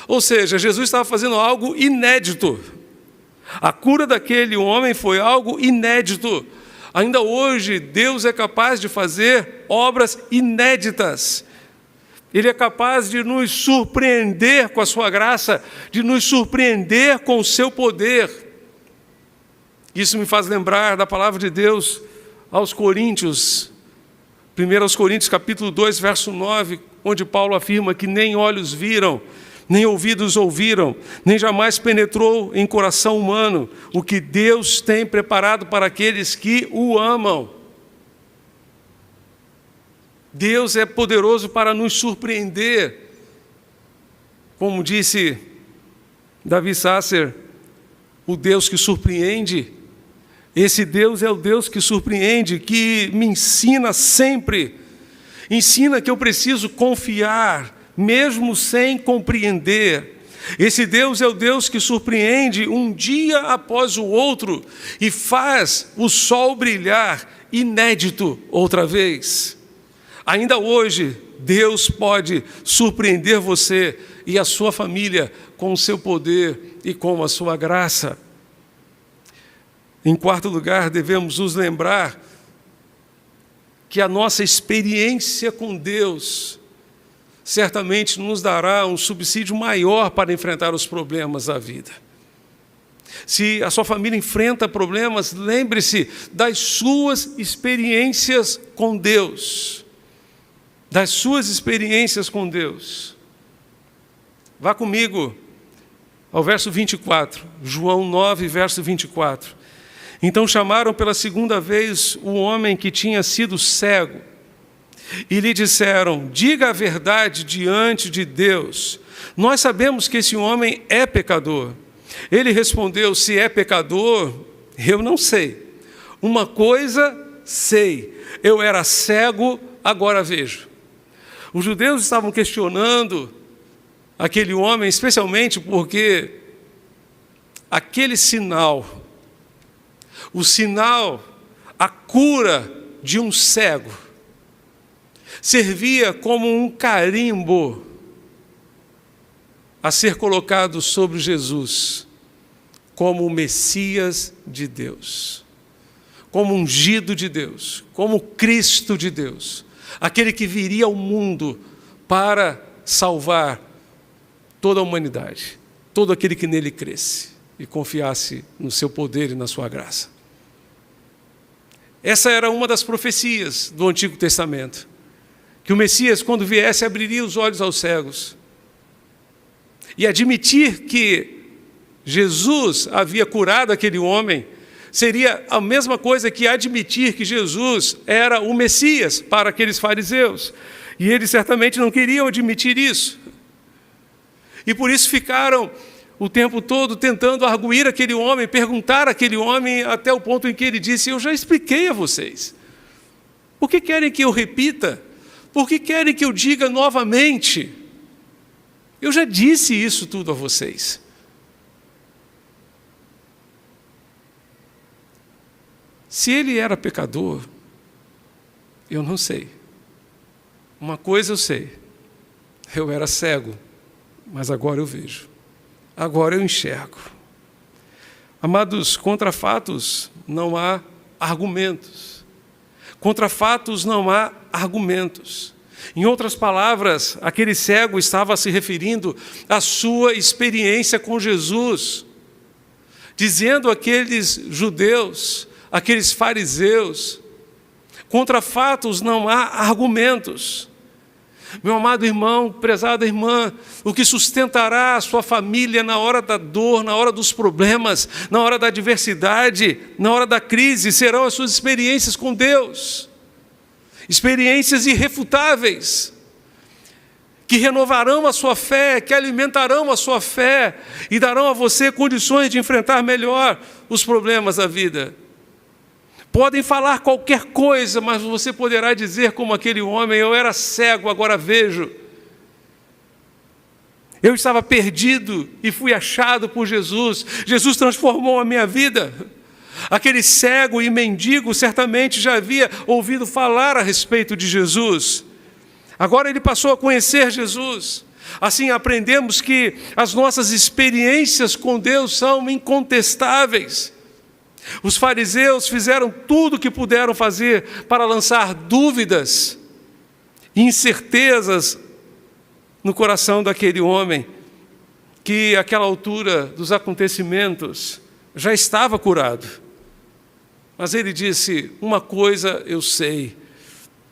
Speaker 1: Ou seja, Jesus estava fazendo algo inédito. A cura daquele homem foi algo inédito. Ainda hoje, Deus é capaz de fazer obras inéditas. Ele é capaz de nos surpreender com a sua graça, de nos surpreender com o seu poder. Isso me faz lembrar da palavra de Deus aos Coríntios, 1 Coríntios capítulo 2, verso 9, onde Paulo afirma que nem olhos viram, nem ouvidos ouviram, nem jamais penetrou em coração humano o que Deus tem preparado para aqueles que o amam. Deus é poderoso para nos surpreender. Como disse Davi Sasser, o Deus que surpreende. Esse Deus é o Deus que surpreende, que me ensina sempre. Ensina que eu preciso confiar, mesmo sem compreender. Esse Deus é o Deus que surpreende um dia após o outro e faz o sol brilhar inédito outra vez. Ainda hoje, Deus pode surpreender você e a sua família com o seu poder e com a sua graça. Em quarto lugar, devemos nos lembrar que a nossa experiência com Deus certamente nos dará um subsídio maior para enfrentar os problemas da vida. Se a sua família enfrenta problemas, lembre-se das suas experiências com Deus. Das suas experiências com Deus. Vá comigo ao verso 24, João 9, verso 24. Então chamaram pela segunda vez o homem que tinha sido cego e lhe disseram: diga a verdade diante de Deus. Nós sabemos que esse homem é pecador. Ele respondeu: se é pecador, eu não sei. Uma coisa sei, eu era cego, agora vejo. Os judeus estavam questionando aquele homem, especialmente porque aquele sinal, o sinal, a cura de um cego, servia como um carimbo a ser colocado sobre Jesus, como o Messias de Deus, como ungido de Deus, como Cristo de Deus, aquele que viria ao mundo para salvar toda a humanidade, todo aquele que nele cresce e confiasse no seu poder e na sua graça. Essa era uma das profecias do Antigo Testamento, que o Messias, quando viesse, abriria os olhos aos cegos. E admitir que Jesus havia curado aquele homem seria a mesma coisa que admitir que Jesus era o Messias para aqueles fariseus. E eles certamente não queriam admitir isso. E por isso ficaram o tempo todo tentando arguir aquele homem, perguntar àquele homem, até o ponto em que ele disse: eu já expliquei a vocês. Por que querem que eu repita? Por que querem que eu diga novamente? Eu já disse isso tudo a vocês. Se ele era pecador, eu não sei. Uma coisa eu sei: eu era cego, mas agora eu vejo. Agora eu enxergo. Amados, contra fatos não há argumentos. Contra fatos não há argumentos. Em outras palavras, aquele cego estava se referindo à sua experiência com Jesus, dizendo àqueles judeus, àqueles fariseus: contra fatos não há argumentos. Meu amado irmão, prezada irmã, o que sustentará a sua família na hora da dor, na hora dos problemas, na hora da adversidade, na hora da crise, serão as suas experiências com Deus. Experiências irrefutáveis, que renovarão a sua fé, que alimentarão a sua fé e darão a você condições de enfrentar melhor os problemas da vida. Podem falar qualquer coisa, mas você poderá dizer como aquele homem: eu era cego, agora vejo. Eu estava perdido e fui achado por Jesus. Jesus transformou a minha vida. Aquele cego e mendigo certamente já havia ouvido falar a respeito de Jesus. Agora ele passou a conhecer Jesus. Assim aprendemos que as nossas experiências com Deus são incontestáveis. Os fariseus fizeram tudo o que puderam fazer para lançar dúvidas e incertezas no coração daquele homem, que àquela altura dos acontecimentos já estava curado. Mas ele disse: uma coisa eu sei,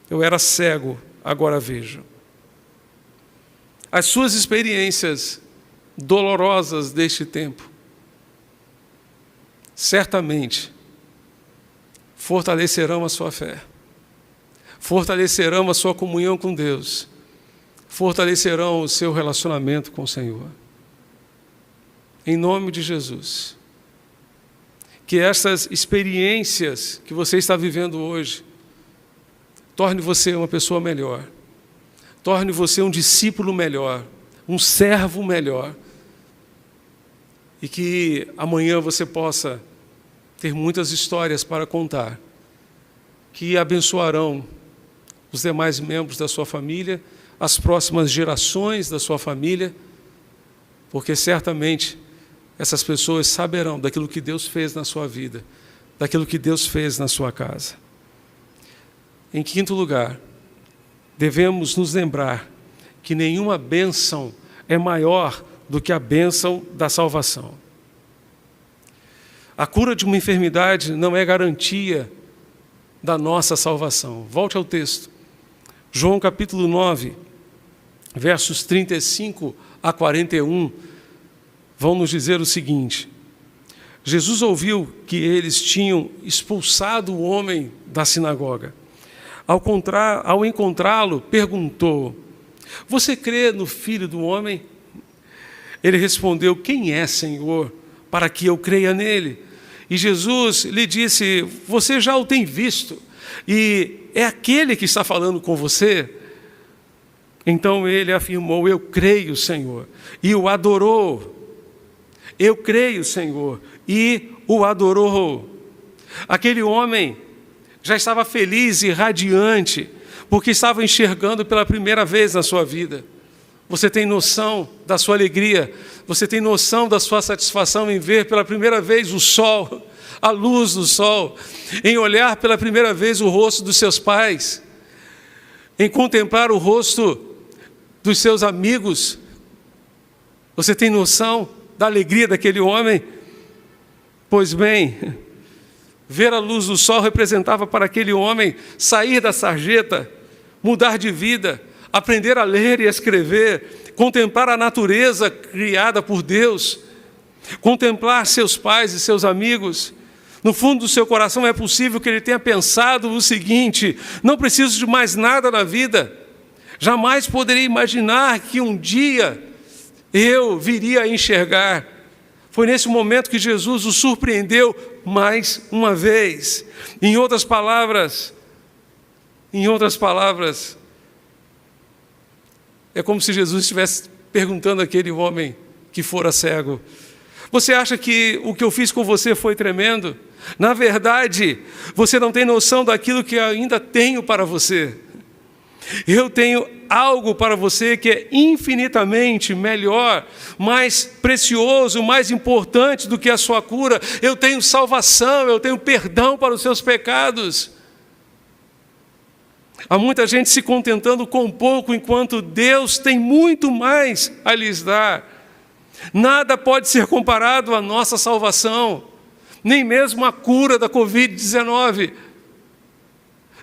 Speaker 1: eu era cego, agora vejo. As suas experiências dolorosas deste tempo certamente fortalecerão a sua fé, fortalecerão a sua comunhão com Deus, fortalecerão o seu relacionamento com o Senhor. Em nome de Jesus, que essas experiências que você está vivendo hoje torne você uma pessoa melhor, torne você um discípulo melhor, um servo melhor, e que amanhã você possa ter muitas histórias para contar, que abençoarão os demais membros da sua família, as próximas gerações da sua família, porque certamente essas pessoas saberão daquilo que Deus fez na sua vida, daquilo que Deus fez na sua casa. Em quinto lugar, devemos nos lembrar que nenhuma bênção é maior do que a bênção da salvação. A cura de uma enfermidade não é garantia da nossa salvação. Volte ao texto. João capítulo 9, versos 35 a 41, vão nos dizer o seguinte: Jesus ouviu que eles tinham expulsado o homem da sinagoga. Ao encontrá-lo, perguntou: você crê no Filho do Homem? Ele respondeu: quem é, Senhor, para que eu creia nele? E Jesus lhe disse: você já o tem visto, e é aquele que está falando com você. Então ele afirmou: eu creio, Senhor, e o adorou. Eu creio, Senhor, e o adorou. Aquele homem já estava feliz e radiante, porque estava enxergando pela primeira vez na sua vida. Você tem noção da sua alegria, você tem noção da sua satisfação em ver pela primeira vez o sol, a luz do sol, em olhar pela primeira vez o rosto dos seus pais, em contemplar o rosto dos seus amigos. Você tem noção da alegria daquele homem? Pois bem, ver a luz do sol representava para aquele homem sair da sarjeta, mudar de vida, aprender a ler e a escrever, contemplar a natureza criada por Deus, contemplar seus pais e seus amigos. No fundo do seu coração é possível que ele tenha pensado o seguinte: não preciso de mais nada na vida, jamais poderia imaginar que um dia eu viria a enxergar. Foi nesse momento que Jesus o surpreendeu mais uma vez. Em outras palavras, é como se Jesus estivesse perguntando àquele homem que fora cego: você acha que o que eu fiz com você foi tremendo? Na verdade, você não tem noção daquilo que eu ainda tenho para você. Eu tenho algo para você que é infinitamente melhor, mais precioso, mais importante do que a sua cura. Eu tenho salvação, eu tenho perdão para os seus pecados. Há muita gente se contentando com pouco, enquanto Deus tem muito mais a lhes dar. Nada pode ser comparado à nossa salvação, nem mesmo a cura da Covid-19.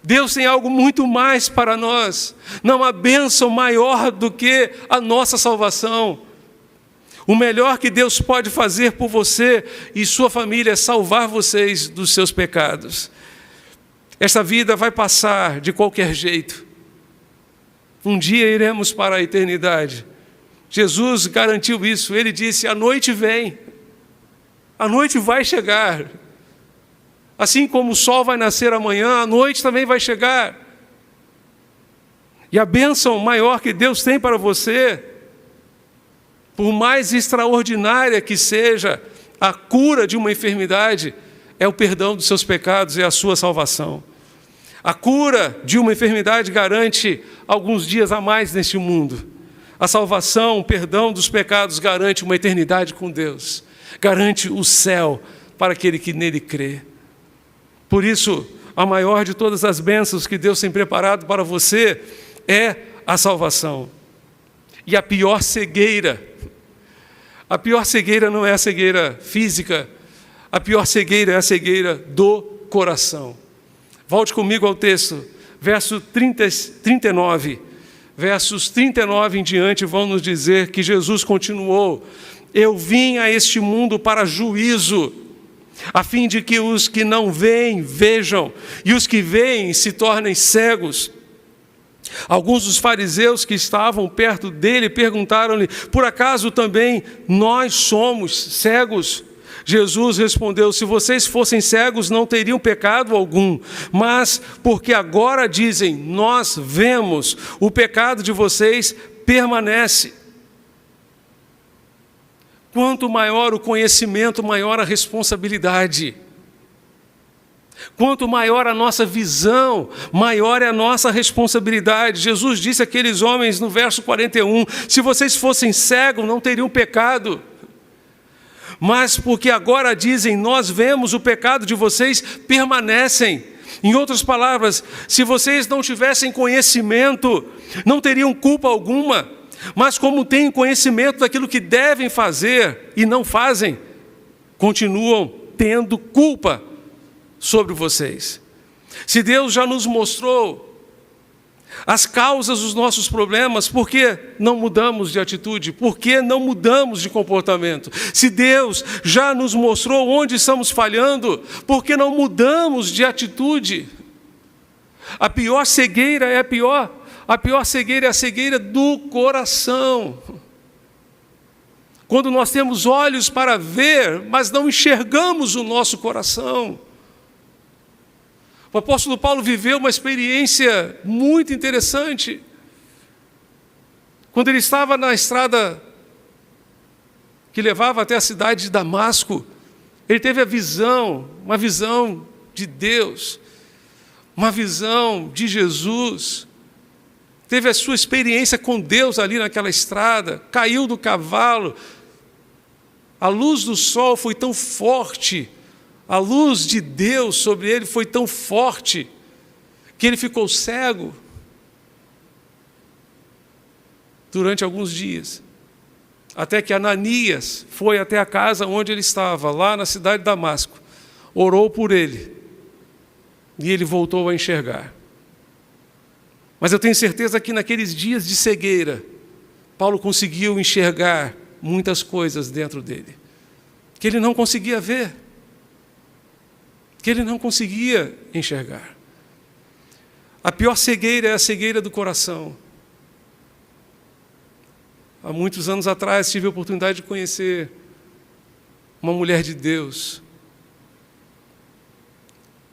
Speaker 1: Deus tem algo muito mais para nós. Não há bênção maior do que a nossa salvação. O melhor que Deus pode fazer por você e sua família é salvar vocês dos seus pecados. Esta vida vai passar de qualquer jeito. Um dia iremos para a eternidade. Jesus garantiu isso. Ele disse: a noite vem, a noite vai chegar. Assim como o sol vai nascer amanhã, a noite também vai chegar. E a bênção maior que Deus tem para você, por mais extraordinária que seja a cura de uma enfermidade, é o perdão dos seus pecados e a sua salvação. A cura de uma enfermidade garante alguns dias a mais neste mundo. A salvação, o perdão dos pecados garante uma eternidade com Deus. Garante o céu para aquele que nele crê. Por isso, a maior de todas as bênçãos que Deus tem preparado para você é a salvação. E a pior cegueira não é a cegueira física, a pior cegueira é a cegueira do coração. Volte comigo ao texto, verso 39. Versos 39 em diante vão nos dizer que Jesus continuou: eu vim a este mundo para juízo, a fim de que os que não veem, vejam, e os que veem se tornem cegos. Alguns dos fariseus que estavam perto dele perguntaram-lhe: por acaso também nós somos cegos? Jesus respondeu: se vocês fossem cegos não teriam pecado algum, mas porque agora dizem, nós vemos, o pecado de vocês permanece. Quanto maior o conhecimento, maior a responsabilidade. Quanto maior a nossa visão, maior é a nossa responsabilidade. Jesus disse àqueles homens no verso 41, se vocês fossem cegos não teriam pecado. Mas porque agora dizem, nós vemos, o pecado de vocês permanecem. Em outras palavras, se vocês não tivessem conhecimento, não teriam culpa alguma. Mas como têm conhecimento daquilo que devem fazer e não fazem, continuam tendo culpa sobre vocês. Se Deus já nos mostrou as causas dos nossos problemas, por que não mudamos de atitude? Por que não mudamos de comportamento? Se Deus já nos mostrou onde estamos falhando, por que não mudamos de atitude? A pior cegueira é a pior cegueira é a cegueira do coração. Quando nós temos olhos para ver, mas não enxergamos o nosso coração. O apóstolo Paulo viveu uma experiência muito interessante. Quando ele estava na estrada que levava até a cidade de Damasco, ele teve uma visão de Deus, uma visão de Jesus. Teve a sua experiência com Deus ali naquela estrada, caiu do cavalo. A luz do sol foi tão forte, a luz de Deus sobre ele foi tão forte, que ele ficou cego durante alguns dias. Até que Ananias foi até a casa onde ele estava, lá na cidade de Damasco, orou por ele, e ele voltou a enxergar. Mas eu tenho certeza que naqueles dias de cegueira, Paulo conseguiu enxergar muitas coisas dentro dele, que ele não conseguia ver, que ele não conseguia enxergar. A pior cegueira é a cegueira do coração. Há muitos anos atrás tive a oportunidade de conhecer uma mulher de Deus,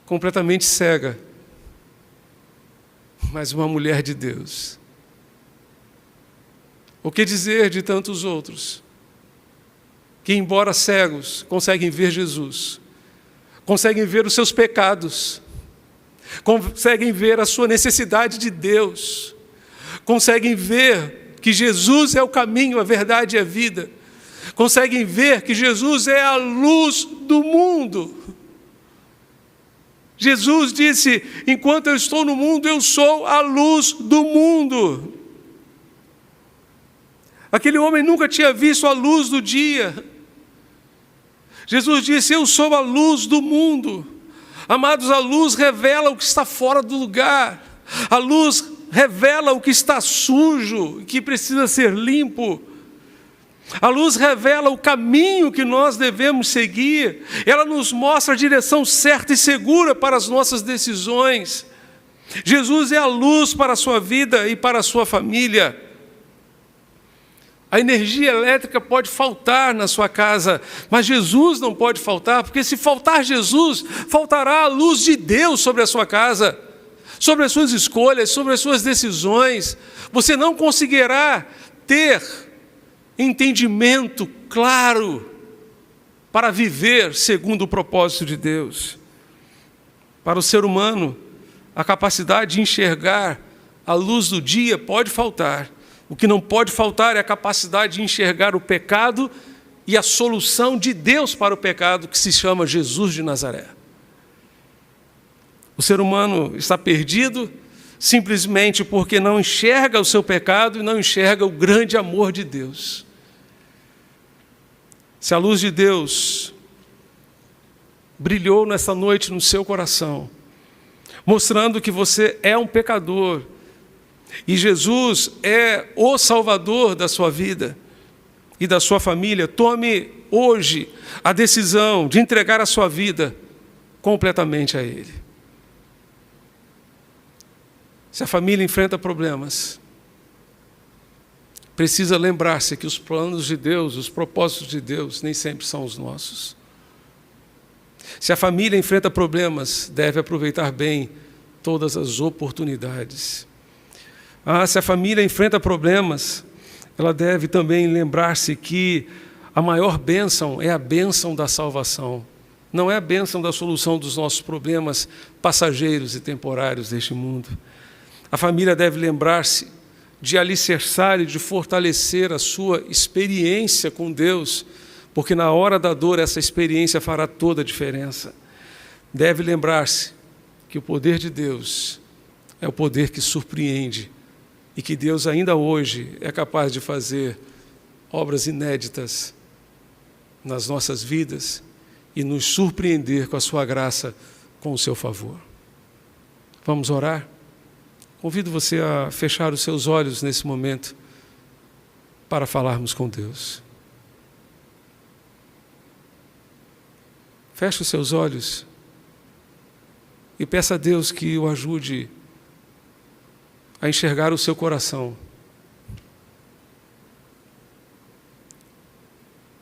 Speaker 1: completamente cega, mas uma mulher de Deus. O que dizer de tantos outros, que embora cegos, conseguem ver Jesus, conseguem ver os seus pecados, conseguem ver a sua necessidade de Deus, conseguem ver que Jesus é o caminho, a verdade e a vida, conseguem ver que Jesus é a luz do mundo. Jesus disse, enquanto eu estou no mundo, eu sou a luz do mundo. Aquele homem nunca tinha visto a luz do dia. Jesus disse, eu sou a luz do mundo. Amados, a luz revela o que está fora do lugar. A luz revela o que está sujo, que precisa ser limpo. A luz revela o caminho que nós devemos seguir. Ela nos mostra a direção certa e segura para as nossas decisões. Jesus é a luz para a sua vida e para a sua família. A energia elétrica pode faltar na sua casa, mas Jesus não pode faltar, porque se faltar Jesus, faltará a luz de Deus sobre a sua casa, sobre as suas escolhas, sobre as suas decisões. Você não conseguirá ter entendimento claro para viver segundo o propósito de Deus. Para o ser humano, a capacidade de enxergar a luz do dia pode faltar. O que não pode faltar é a capacidade de enxergar o pecado e a solução de Deus para o pecado, que se chama Jesus de Nazaré. O ser humano está perdido simplesmente porque não enxerga o seu pecado e não enxerga o grande amor de Deus. Se a luz de Deus brilhou nessa noite no seu coração, mostrando que você é um pecador e Jesus é o Salvador da sua vida e da sua família, tome hoje a decisão de entregar a sua vida completamente a Ele. Se a família enfrenta problemas, precisa lembrar-se que os planos de Deus, os propósitos de Deus, nem sempre são os nossos. Se a família enfrenta problemas, deve aproveitar bem todas as oportunidades. Se a família enfrenta problemas, ela deve também lembrar-se que a maior bênção é a bênção da salvação. Não é a bênção da solução dos nossos problemas passageiros e temporários deste mundo. A família deve lembrar-se de alicerçar e de fortalecer a sua experiência com Deus, porque na hora da dor essa experiência fará toda a diferença. Deve lembrar-se que o poder de Deus é o poder que surpreende e que Deus ainda hoje é capaz de fazer obras inéditas nas nossas vidas e nos surpreender com a sua graça, com o seu favor. Vamos orar? Convido você a fechar os seus olhos nesse momento para falarmos com Deus. Feche os seus olhos e peça a Deus que o ajude a enxergar o seu coração.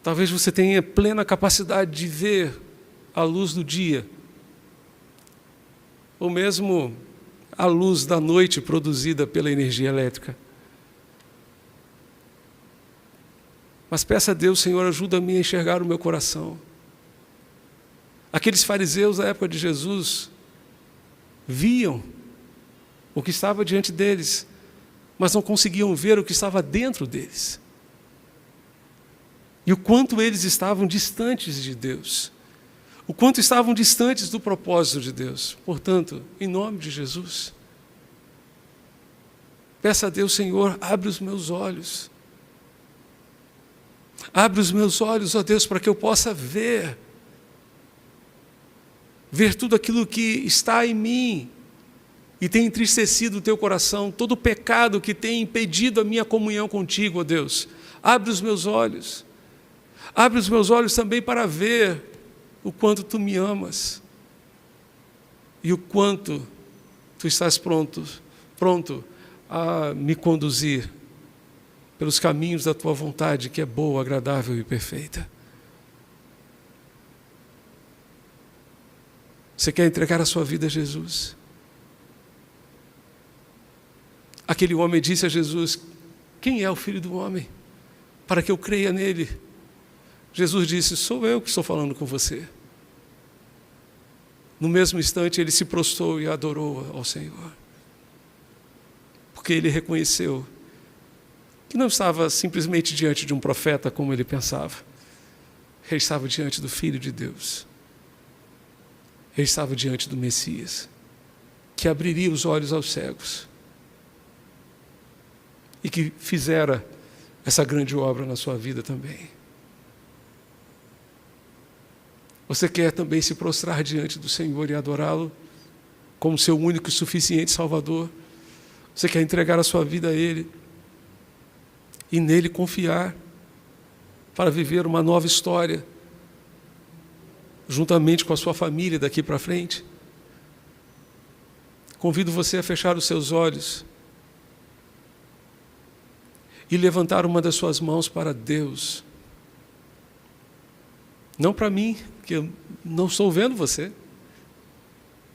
Speaker 1: Talvez você tenha plena capacidade de ver a luz do dia, ou mesmo a luz da noite produzida pela energia elétrica. Mas peça a Deus: Senhor, ajuda-me a enxergar o meu coração. Aqueles fariseus da época de Jesus viam o que estava diante deles, mas não conseguiam ver o que estava dentro deles. E o quanto eles estavam distantes de Deus, o quanto estavam distantes do propósito de Deus. Portanto, em nome de Jesus, peça a Deus: Senhor, abre os meus olhos. Abre os meus olhos, ó Deus, para que eu possa ver tudo aquilo que está em mim e tem entristecido o teu coração, todo o pecado que tem impedido a minha comunhão contigo, ó Deus. Abre os meus olhos. Abre os meus olhos também para ver o quanto tu me amas e o quanto tu estás pronto a me conduzir pelos caminhos da tua vontade, que é boa, agradável e perfeita. Você quer entregar a sua vida a Jesus? Aquele homem disse a Jesus: quem é o Filho do Homem, para que eu creia nele? Jesus disse: sou eu que estou falando com você. No mesmo instante ele se prostrou e adorou ao Senhor, porque ele reconheceu que não estava simplesmente diante de um profeta como ele pensava. Ele estava diante do Filho de Deus. Ele estava diante do Messias, que abriria os olhos aos cegos e que fizera essa grande obra na sua vida também. Você quer também se prostrar diante do Senhor e adorá-lo como seu único e suficiente Salvador? Você quer entregar a sua vida a Ele e nele confiar para viver uma nova história juntamente com a sua família daqui para frente? Convido você a fechar os seus olhos e levantar uma das suas mãos para Deus. Não para mim, que eu não estou vendo você,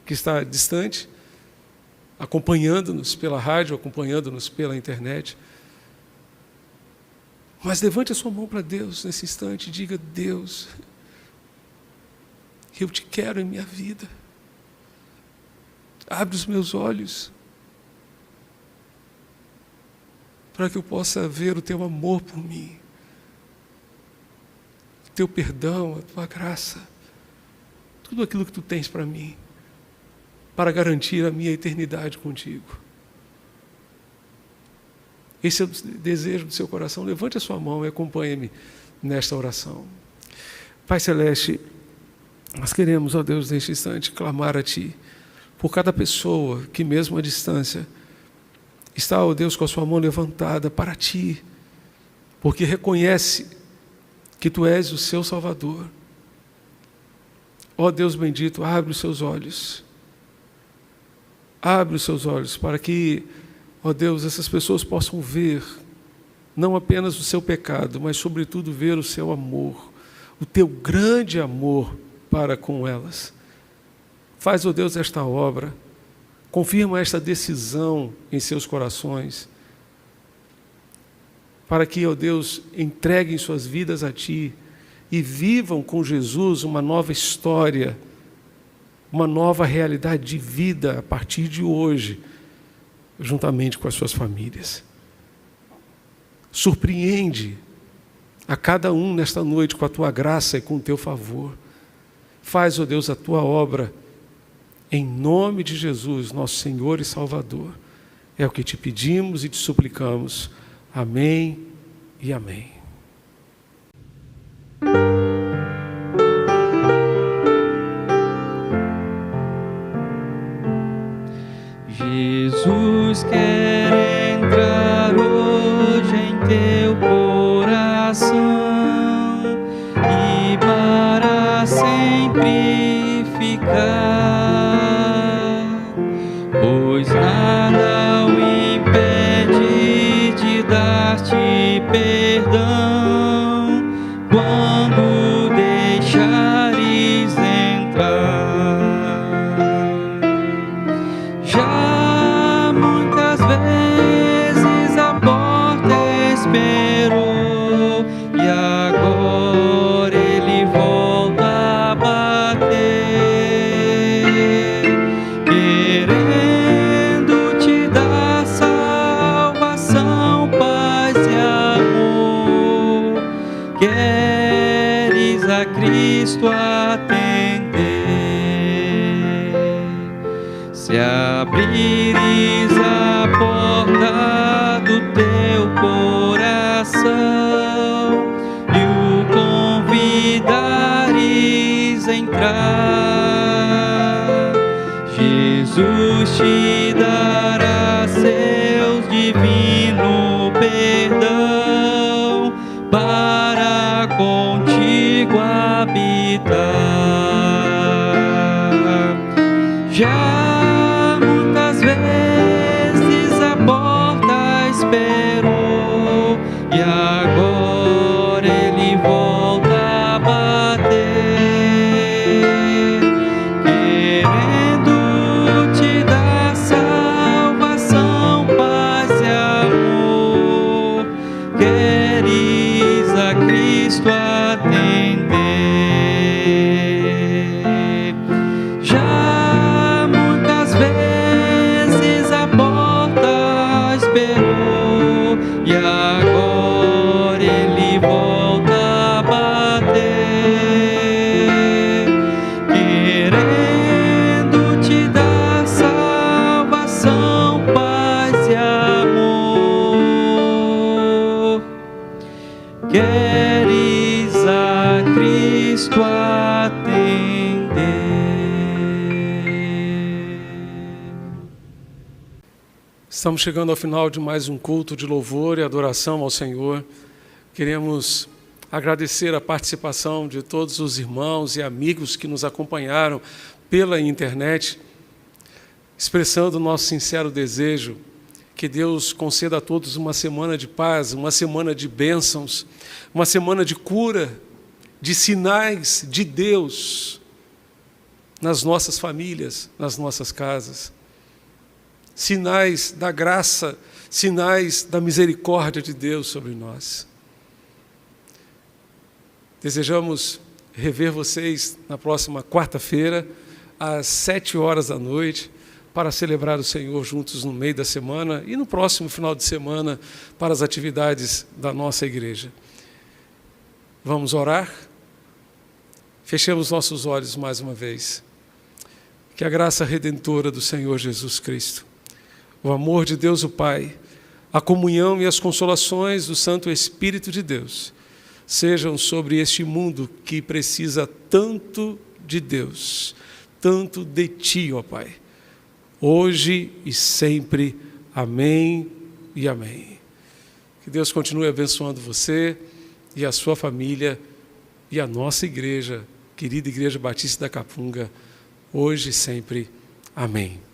Speaker 1: que está distante, acompanhando-nos pela rádio, acompanhando-nos pela internet. Mas levante a sua mão para Deus nesse instante e diga: Deus, eu te quero em minha vida. Abre os meus olhos para que eu possa ver o teu amor por mim, o teu perdão, a tua graça, tudo aquilo que tu tens para mim, para garantir a minha eternidade contigo. Esse é o desejo do seu coração. Levante a sua mão e acompanhe-me nesta oração. Pai Celeste, nós queremos, ó Deus, neste instante, clamar a Ti por cada pessoa que, mesmo à distância, está, ó Deus, com a sua mão levantada para Ti, porque reconhece que Tu és o seu Salvador. Ó Deus bendito, abre os seus olhos. Abre os seus olhos para que, ó Deus, essas pessoas possam ver não apenas o seu pecado, mas sobretudo ver o seu amor, o teu grande amor para com elas. Faz, ó Deus, esta obra, confirma esta decisão em seus corações, para que, ó Deus, entreguem suas vidas a Ti e vivam com Jesus uma nova história, uma nova realidade de vida a partir de hoje, juntamente com as suas famílias. Surpreende a cada um nesta noite com a Tua graça e com o Teu favor. Faz, ó Deus, a Tua obra, em nome de Jesus, nosso Senhor e Salvador. É o que Te pedimos e Te suplicamos. Amém e amém.
Speaker 2: Jesus quer entrar hoje em teu coração e para sempre ficar, pois nada o impede de dar-te perdão quando deixares entrar. Já muitas vezes a porta esperou e agora ele volta a bater, querendo te dar salvação, paz e amor. Queres a Cristo atender? Se abrires a porta do teu coração e o convidares a entrar, Jesus te dará seus divino perdão para contigo habitar. Já muitas vezes a porta esperou e agora ele volta a bater, querendo te dar salvação, paz e amor. Queres a Cristo atender? Já muitas vezes a porta esperou e agora ele volta a bater, querendo te dar salvação, paz e amor. Queres a Cristo atender?
Speaker 1: Estamos chegando ao final de mais um culto de louvor e adoração ao Senhor. Queremos agradecer a participação de todos os irmãos e amigos que nos acompanharam pela internet, expressando o nosso sincero desejo Que Deus conceda a todos uma semana de paz, uma semana de bênçãos, uma semana de cura, de sinais de Deus nas nossas famílias, nas nossas casas. Sinais da graça, sinais da misericórdia de Deus sobre nós. Desejamos rever vocês na próxima quarta-feira, às 19h, para celebrar o Senhor juntos no meio da semana e no próximo final de semana para as atividades da nossa igreja. Vamos orar? Fechemos nossos olhos mais uma vez. Que a graça redentora do Senhor Jesus Cristo, o amor de Deus o Pai, a comunhão e as consolações do Santo Espírito de Deus sejam sobre este mundo que precisa tanto de Deus, tanto de Ti, ó Pai, hoje e sempre. Amém e amém. Que Deus continue abençoando você e a sua família e a nossa igreja, querida Igreja Batista da Capunga, hoje e sempre. Amém.